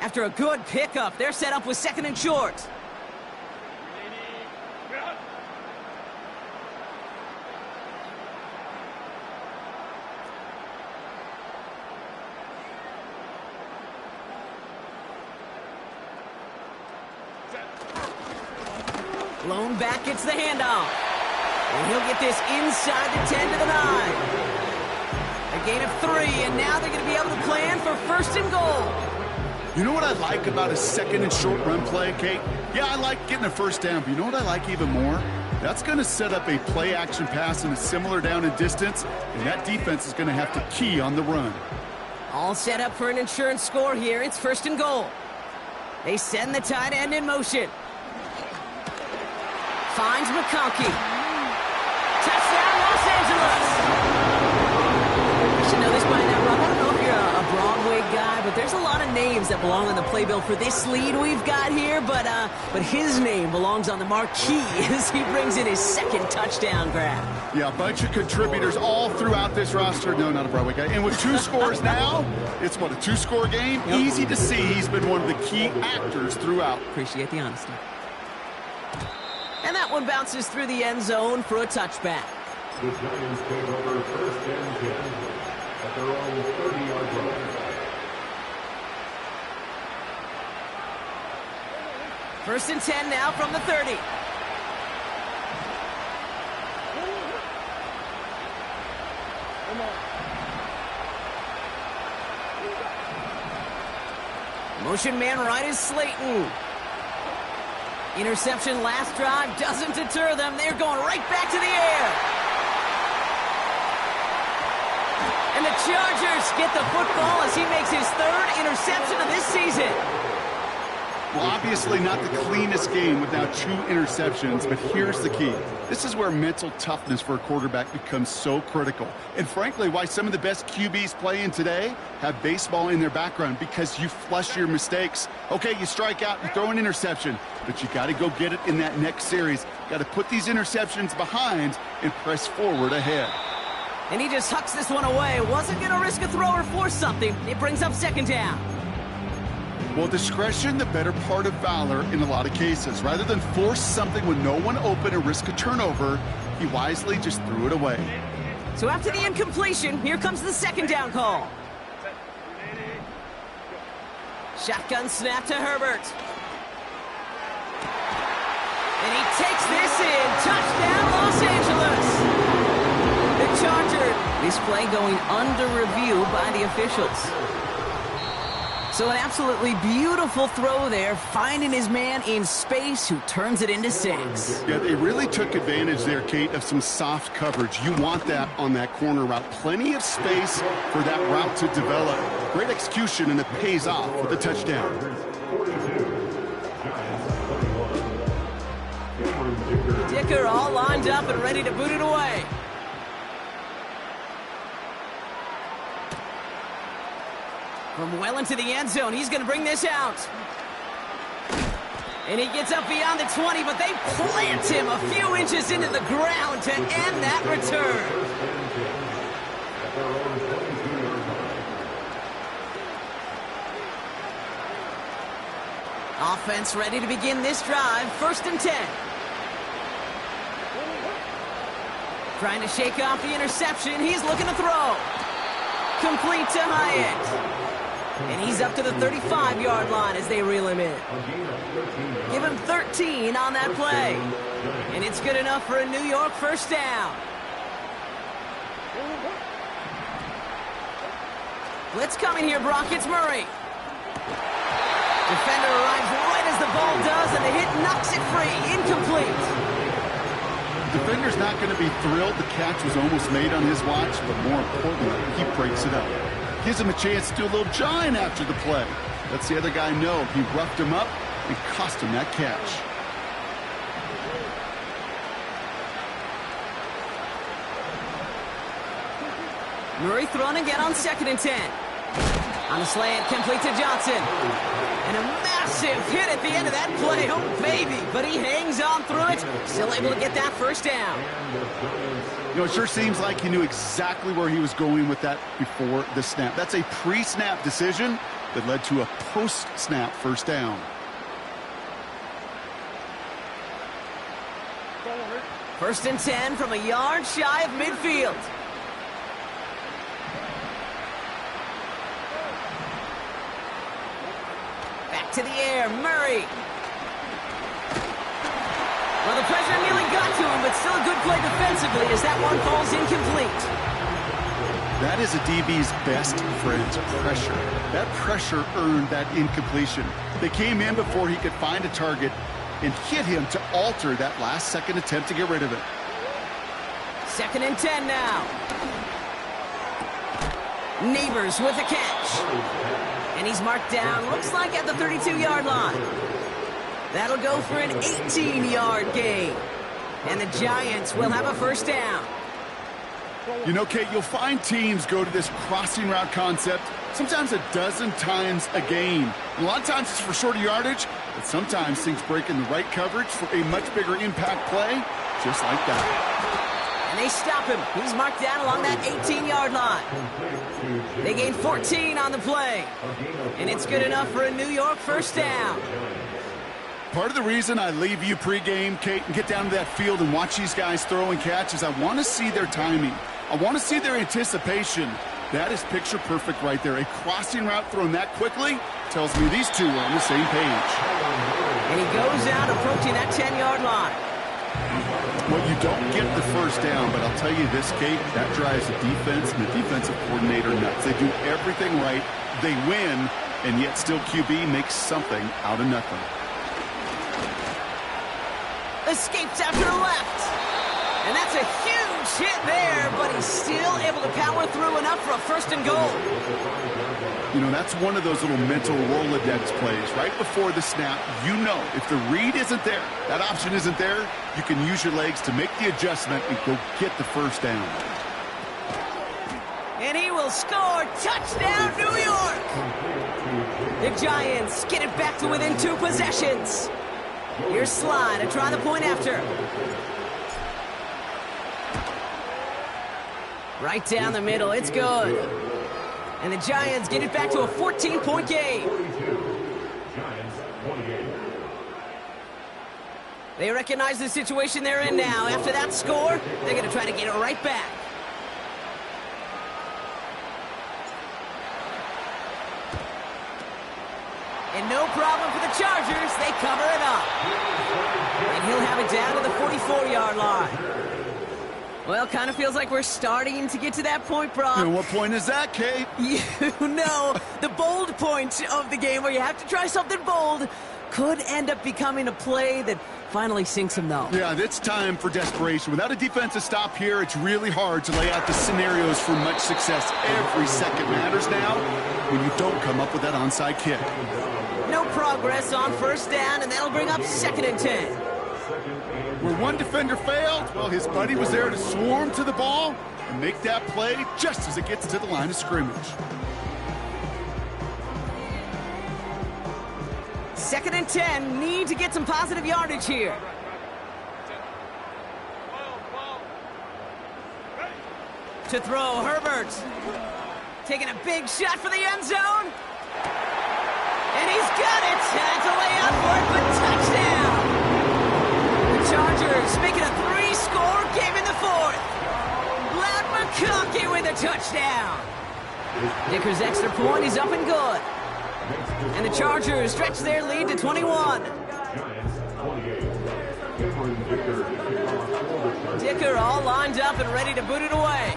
After a good pickup, they're set up with 2nd and short. Lone back gets the handoff. And he'll get this inside the 10 to the 9. A gain of 3, and now they're going to be able to plan for 1st and goal. You know what I like about a 2nd and short run play, Kate? Yeah, I like getting a 1st down, but you know what I like even more? That's going to set up a play-action pass in a similar down and distance, and that defense is going to have to key on the run. All set up for an insurance score here. It's 1st and goal. They send the tight end in motion. Finds McConkey. Touchdown, Los Angeles! You should know this by now, Rob. I don't know if you're a Broadway guy, but there's a lot of names that belong on the playbill for this lead we've got here, but his name belongs on the marquee as he brings in his second touchdown grab. Yeah, a bunch of contributors all throughout this roster. No, not a Broadway guy. And with 2 scores now, it's what, a 2-score game? Yep. Easy to see he's been one of the key actors throughout. Appreciate the honesty. And that one bounces through the end zone for a touchback. The Giants take over first and 10 at their own 30-yard line. First and 10 now from the 30. Motion man right is Slayton. Interception last drive doesn't deter them. They're going right back to the air. And the Chargers get the football as he makes his 3rd interception of this season. Well, obviously not the cleanest game with now 2 interceptions, but here's the key. This is where mental toughness for a quarterback becomes so critical. And frankly, why some of the best QBs playing today have baseball in their background, because you flush your mistakes. Okay, you strike out, you throw an interception, but you got to go get it in that next series. Got to put these interceptions behind and press forward ahead. And he just hucks this one away. Wasn't going to risk a throw or force something. It brings up second down. Well, discretion, the better part of valor in a lot of cases. Rather than force something with no one open and risk a turnover, he wisely just threw it away. So after the incompletion, here comes the second down call. Shotgun snap to Herbert. And he takes this in. Touchdown, Los Angeles. The Chargers. This play going under review by the officials. So an absolutely beautiful throw there, finding his man in space who turns it into 6. Yeah, they really took advantage there, Kate, of some soft coverage. You want that on that corner route. Plenty of space for that route to develop. Great execution, and it pays off with a touchdown. Dicker all lined up and ready to boot it away. From well into the end zone, he's going to bring this out. And he gets up beyond the 20, but they plant him a few inches into the ground to end that return. Offense ready to begin this drive. First and 10. Trying to shake off the interception. He's looking to throw. Complete to Hyatt. And he's up to the 35-yard line as they reel him in. Give him 13 on that play. And it's good enough for a New York first down. Blitz coming here, Brock. It's Murray. Defender arrives right as the ball does, and the hit knocks it free. Incomplete. Defender's not going to be thrilled the catch was almost made on his watch, but more importantly, he breaks it up. Gives him a chance to do a little jawing after the play. Lets the other guy know he roughed him up and cost him that catch. Murray thrown again on 2nd and 10. On the slant, complete to Johnson. And a massive hit at the end of that play. Oh, baby. But he hangs on through it. Still able to get that first down. You know, it sure seems like he knew exactly where he was going with that before the snap. That's a pre-snap decision that led to a post-snap first down. First and 10 from a yard shy of midfield. Back to the air, Murray. Well, the pressure nearly got to him, but still a good play defensively as that one falls incomplete. That is a DB's best friend, pressure. That pressure earned that incompletion. They came in before he could find a target and hit him to alter that last-second attempt to get rid of it. 2nd and 10 now. Neighbors with a catch. And he's marked down, looks like at the 32-yard line. That'll go for an 18-yard gain. And the Giants will have a first down. You know, Kate, you'll find teams go to this crossing route concept sometimes a dozen times a game. A lot of times it's for shorter yardage, but sometimes things break in the right coverage for a much bigger impact play, just like that. And they stop him. He's marked down along that 18-yard line. They gain 14 on the play. And it's good enough for a New York first down. Part of the reason I leave you pregame, Kate, and get down to that field and watch these guys throw and catch is I want to see their timing. I want to see their anticipation. That is picture perfect right there. A crossing route thrown that quickly tells me these two are on the same page. And he goes out approaching that 10-yard line. Well, you don't get the first down, but I'll tell you this, Kate, that drives the defense and the defensive coordinator nuts. They do everything right. They win, and yet still QB makes something out of nothing. Escapes out to the left. And that's a huge hit there, but he's still able to power through enough for a first and goal. You know, that's one of those little mental Rolodex plays. Right before the snap, you know if the read isn't there, that option isn't there, you can use your legs to make the adjustment and go get the first down. And he will score. Touchdown, New York! The Giants get it back to within 2 possessions. Here's Sly to try the point after. Right down the middle, it's good. And the Giants get it back to a 14-point game. They recognize the situation they're in now. After that score, they're going to try to get it right back. And no problem for the Chargers. They cover it up. And he'll have it down to the 44-yard line. Well, kind of feels like we're starting to get to that point, Brock. And what point is that, Kate? You know, the bold point of the game where you have to try something bold could end up becoming a play that finally sinks him, though. Yeah, it's time for desperation. Without a defensive stop here, it's really hard to lay out the scenarios for much success. Every second matters now when you don't come up with that onside kick. No progress on first down, and that'll bring up 2nd and 10. Where one defender failed, well, his buddy was there to swarm to the ball and make that play just as it gets to the line of scrimmage. 2nd and 10, need to get some positive yardage here. To throw, Herbert. Taking a big shot for the end zone. And he's got it. That's a way out for it, but touchdown. The Chargers making a 3-score game in the 4th. Ladd McConkey with a touchdown. Dicker's extra point is up and good. And the Chargers stretch their lead to 21. Dicker all lined up and ready to boot it away.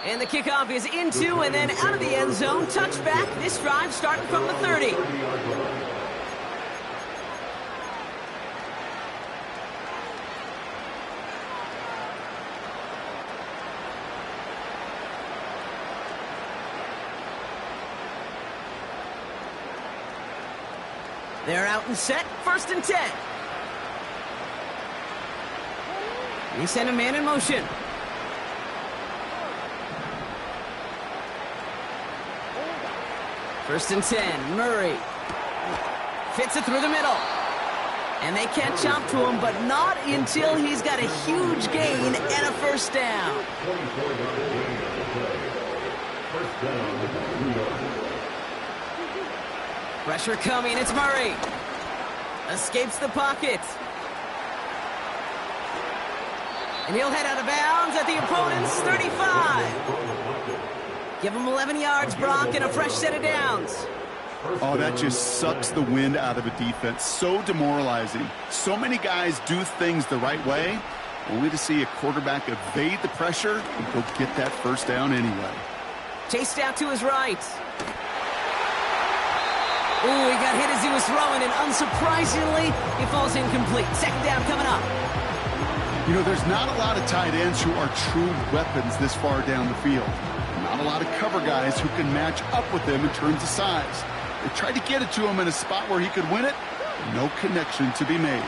And the kickoff is into and then out of the end zone. Touchback. This drive starting from the 30. They're out and set. 1st and 10. They send a man in motion. First and 10, Murray. Fits it through the middle. And they catch up to him, but not until he's got a huge gain and a first down. Pressure coming, it's Murray. Escapes the pocket. And he'll head out of bounds at the opponent's 35. Give him 11 yards, Brock, and a fresh set of downs. Oh, that just sucks the wind out of a defense. So demoralizing. So many guys do things the right way, only to see a quarterback evade the pressure and go get that first down anyway. Chased out to his right. Ooh, he got hit as he was throwing, and unsurprisingly, he falls incomplete. 2nd down coming up. You know, there's not a lot of tight ends who are true weapons this far down the field. Not a lot of cover guys who can match up with him in terms of size. They tried to get it to him in a spot where he could win it. No connection to be made.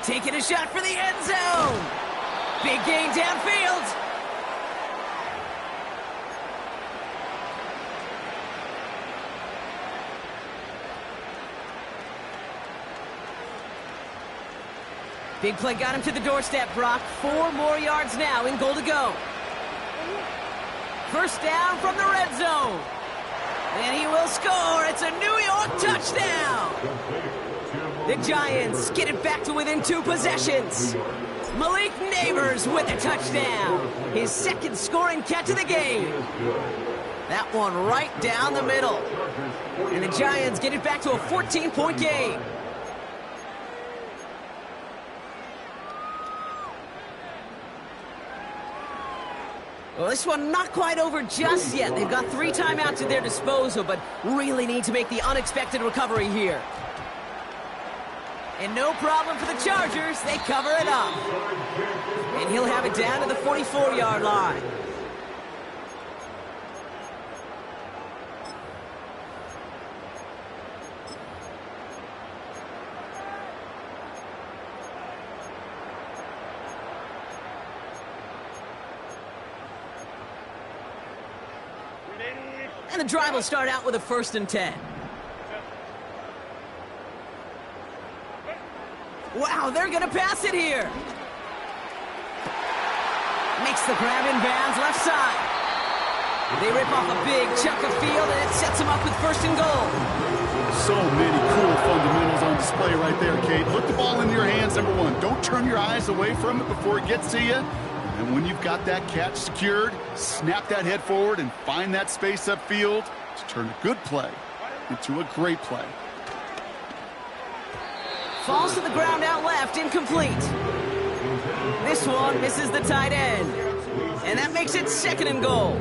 Taking a shot for the end zone. Big gain downfield. Big play got him to the doorstep, Brock. 4 more yards now in goal to go. First down from the red zone. And he will score. It's a New York touchdown. The Giants get it back to within 2 possessions. Malik Neighbors with a touchdown. His second scoring catch of the game. That one right down the middle. And the Giants get it back to a 14-point game. Well, this one not quite over just yet. They've got 3 timeouts at their disposal, but really need to make the unexpected recovery here. And no problem for the Chargers. They cover it up. And he'll have it down to the 44-yard line. And the drive will start out with a 1st and 10. Wow, they're going to pass it here. Makes the grab in bounds left side. They rip off a big chunk of field, and it sets them up with 1st and goal. So many cool fundamentals on display right there, Kate. Put the ball in your hands, number 1. Don't turn your eyes away from it before it gets to you. And when you've got that catch secured, snap that head forward and find that space upfield to turn a good play into a great play. Falls to the ground out left, incomplete. This one misses the tight end. And that makes it 2nd and goal.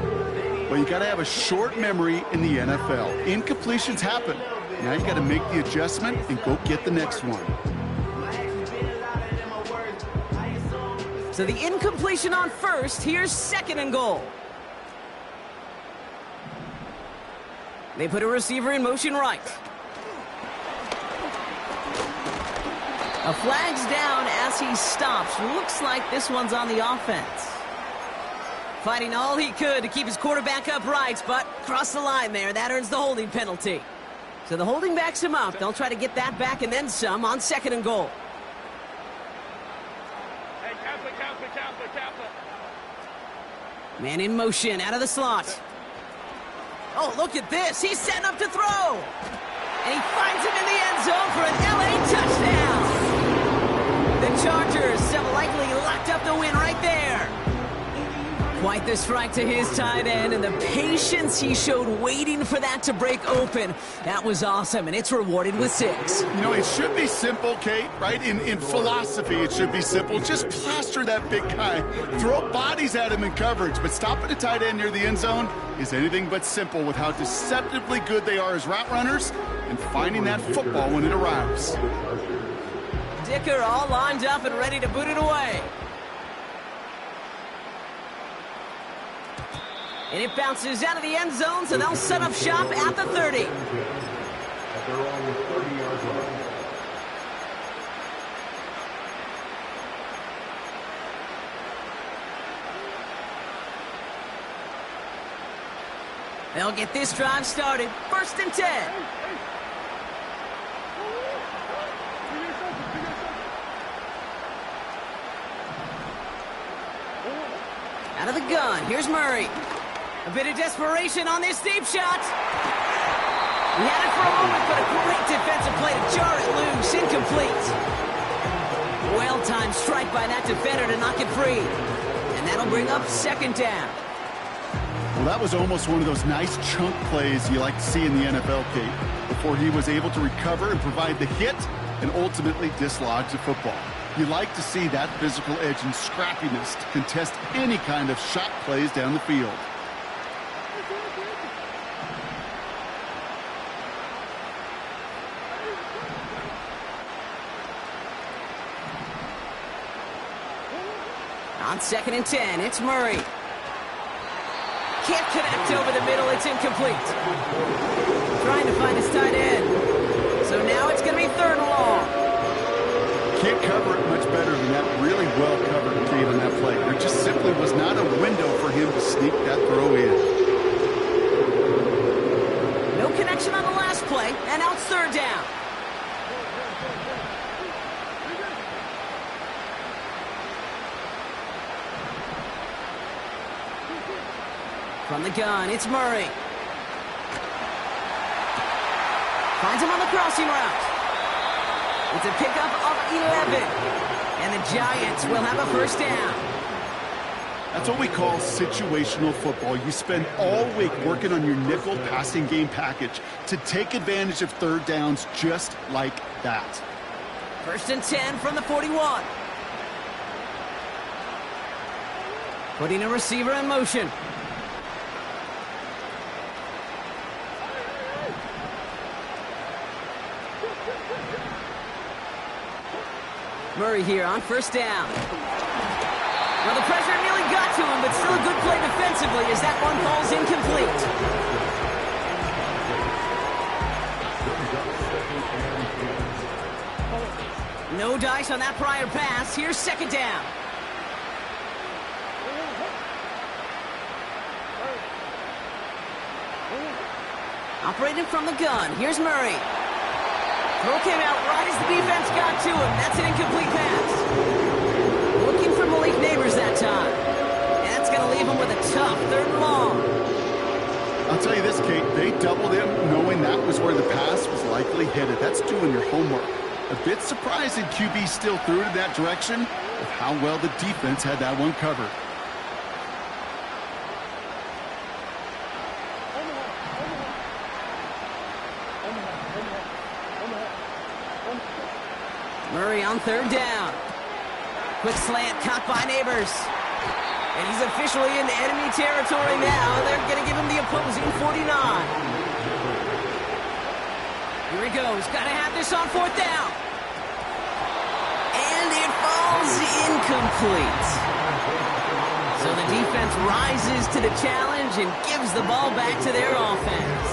Well, you got to have a short memory in the NFL. Incompletions happen. Now you got to make the adjustment and go get the next one. So the incompletion on 1st, here's 2nd and goal. They put a receiver in motion right. A flag's down as he stops. Looks like this one's on the offense. Fighting all he could to keep his quarterback upright, but crossed the line there. That earns the holding penalty. So the holding backs him up. They'll try to get that back and then some on 2nd and goal. Man in motion, out of the slot. Oh, look at this. He's setting up to throw. And he finds him in the end zone for an LA touchdown. The Chargers have likely locked up the win right there. Quite the strike to his tight end, and the patience he showed waiting for that to break open. That was awesome, and it's rewarded with 6. You know, it should be simple, Kate, right? In philosophy, it should be simple. Just plaster that big guy. Throw bodies at him in coverage, but stopping a tight end near the end zone is anything but simple with how deceptively good they are as route runners and finding that football when it arrives. Dicker all lined up and ready to boot it away. And it bounces out of the end zone, so they'll set up shop at the 30. At their own 30-yard line. They'll get this drive started. 1st and 10. Out of the gun, here's Murray. A bit of desperation on this deep shot. He had it for a moment, but a great defensive play to jar it loose. Incomplete. Well-timed strike by that defender to knock it free. And that'll bring up 2nd down. Well, that was almost one of those nice chunk plays you like to see in the NFL, Kate, before he was able to recover and provide the hit and ultimately dislodge the football. You like to see that physical edge and scrappiness to contest any kind of shot plays down the field. On 2nd and 10, it's Murray. Can't connect over the middle, it's incomplete. Trying to find his tight end. So now it's going to be 3rd and long. Can't cover it much better than that really well-covered Kate on that play. There just simply was not a window for him to sneak that throw in. No connection on the last play, and now it's 3rd down. From the gun, it's Murray. Finds him on the crossing route. It's a pickup of 11. And the Giants will have a 1st down. That's what we call situational football. You spend all week working on your nickel passing game package to take advantage of 3rd downs just like that. 1st and 10 from the 41. Putting a receiver in motion. Murray here on 1st down. Well, the pressure nearly got to him, but still a good play defensively as that one falls incomplete. No dice on that prior pass. Here's 2nd down. Operating from the gun. Here's Murray. Throw came out right as the defense got to him. That's an incomplete pass. Looking for Malik Neighbors that time. And that's going to leave him with a tough 3rd and long. I'll tell you this, Kate, they doubled him knowing that was where the pass was likely headed. That's doing your homework. A bit surprising QB still threw it in that direction with how well the defense had that one covered. Murray on 3rd down. Quick slant caught by Neighbors. And he's officially into enemy territory now. They're going to give him the opposing 49. Here he goes. Got to have this on 4th down. And it falls incomplete. So the defense rises to the challenge and gives the ball back to their offense.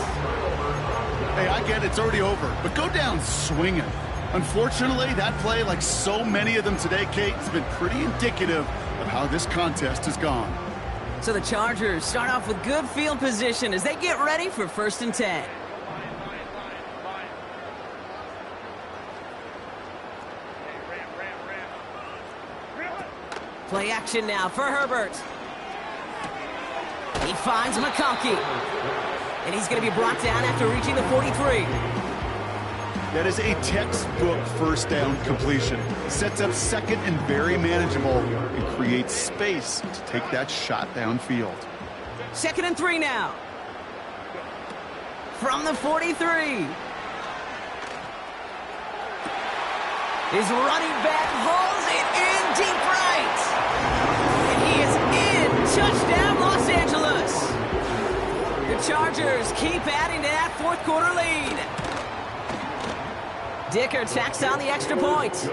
Hey, I get it. It's already over. But go down swinging. Unfortunately, that play, like so many of them today, Kate, has been pretty indicative of how this contest has gone. So the Chargers start off with good field position as they get ready for 1st and 10. Play action now for Herbert. He finds McConkey. And he's going to be brought down after reaching the 43. That is a textbook 1st down completion. Sets up 2nd and very manageable and creates space to take that shot downfield. 2nd and 3 now. From the 43. His running back hauls it in deep right. And he is in. Touchdown, Los Angeles. The Chargers keep adding to that 4th quarter lead. Dicker tacks on the extra point.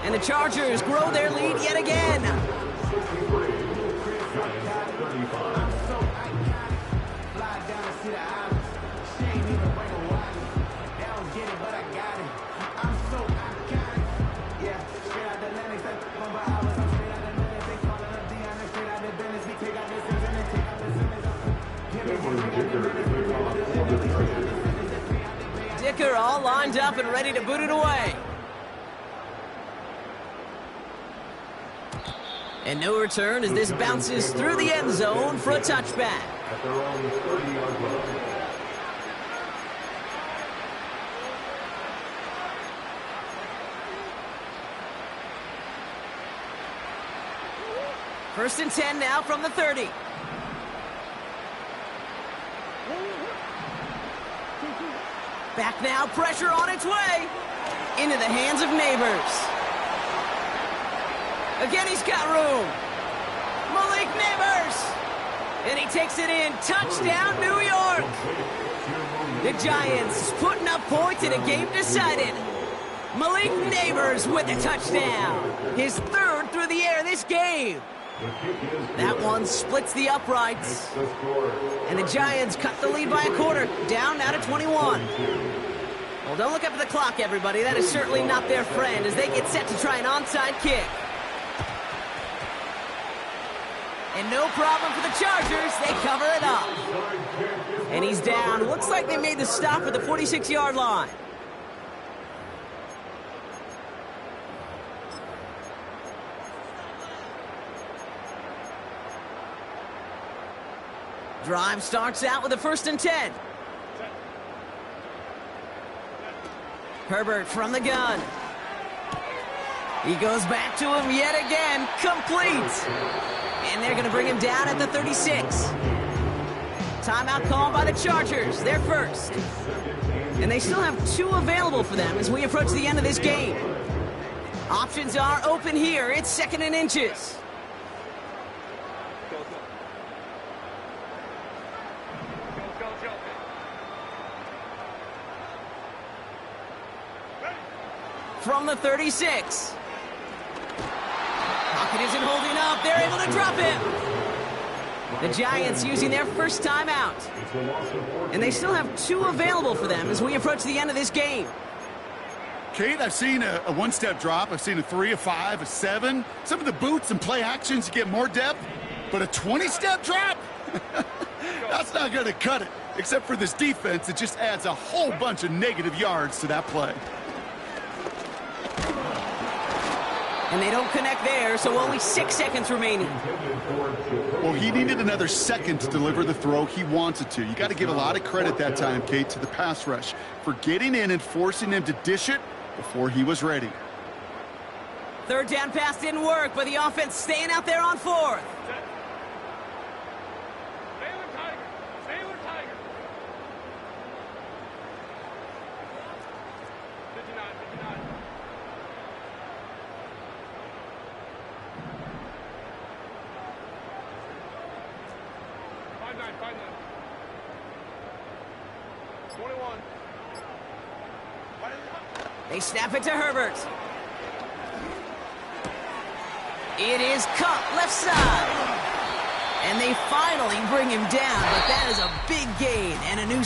And the Chargers grow their lead yet again. Dicker all lined up and ready to boot it away. And no return as this bounces through the end zone for a touchback. At their own 30-yard line. First and 10 now from the 30. Back now, pressure on its way. Into the hands of Neighbors. Again, he's got room. Malik Neighbors. And he takes it in. Touchdown, New York. The Giants putting up points in a game decided. Malik Neighbors with a touchdown. His 3rd through the air this game. That one splits the uprights. And the Giants cut the lead by a quarter, down now to 21. Well, don't look up at the clock, everybody. That is certainly not their friend as they get set to try an onside kick. And no problem for the Chargers. They cover it up. And he's down. Looks like they made the stop at the 46-yard line. Drive starts out with a 1st and 10. Herbert from the gun. He goes back to him yet again. Complete. And they're going to bring him down at the 36. Timeout called by the Chargers. They're first. And they still have 2 available for them as we approach the end of this game. Options are open here. It's 2nd and inches. From the 36. Pocket isn't holding up. They're able to drop him. The Giants using their first timeout. And they still have 2 available for them as we approach the end of this game. Kate, I've seen a one-step drop. I've seen a 3, a 5, a 7. Some of the boots and play actions, you get more depth. But a 20-step drop? That's not going to cut it. Except for this defense, it just adds a whole bunch of negative yards to that play. And they don't connect there, so only 6 seconds remaining. Well, he needed another second to deliver the throw he wanted to. You got to give a lot of credit that time, Kate, to the pass rush for getting in and forcing him to dish it before he was ready. 3rd down pass didn't work, but the offense staying out there on 4th. They snap it to Herbert. It is cut left side. And they finally bring him down, but that is a big gain and a new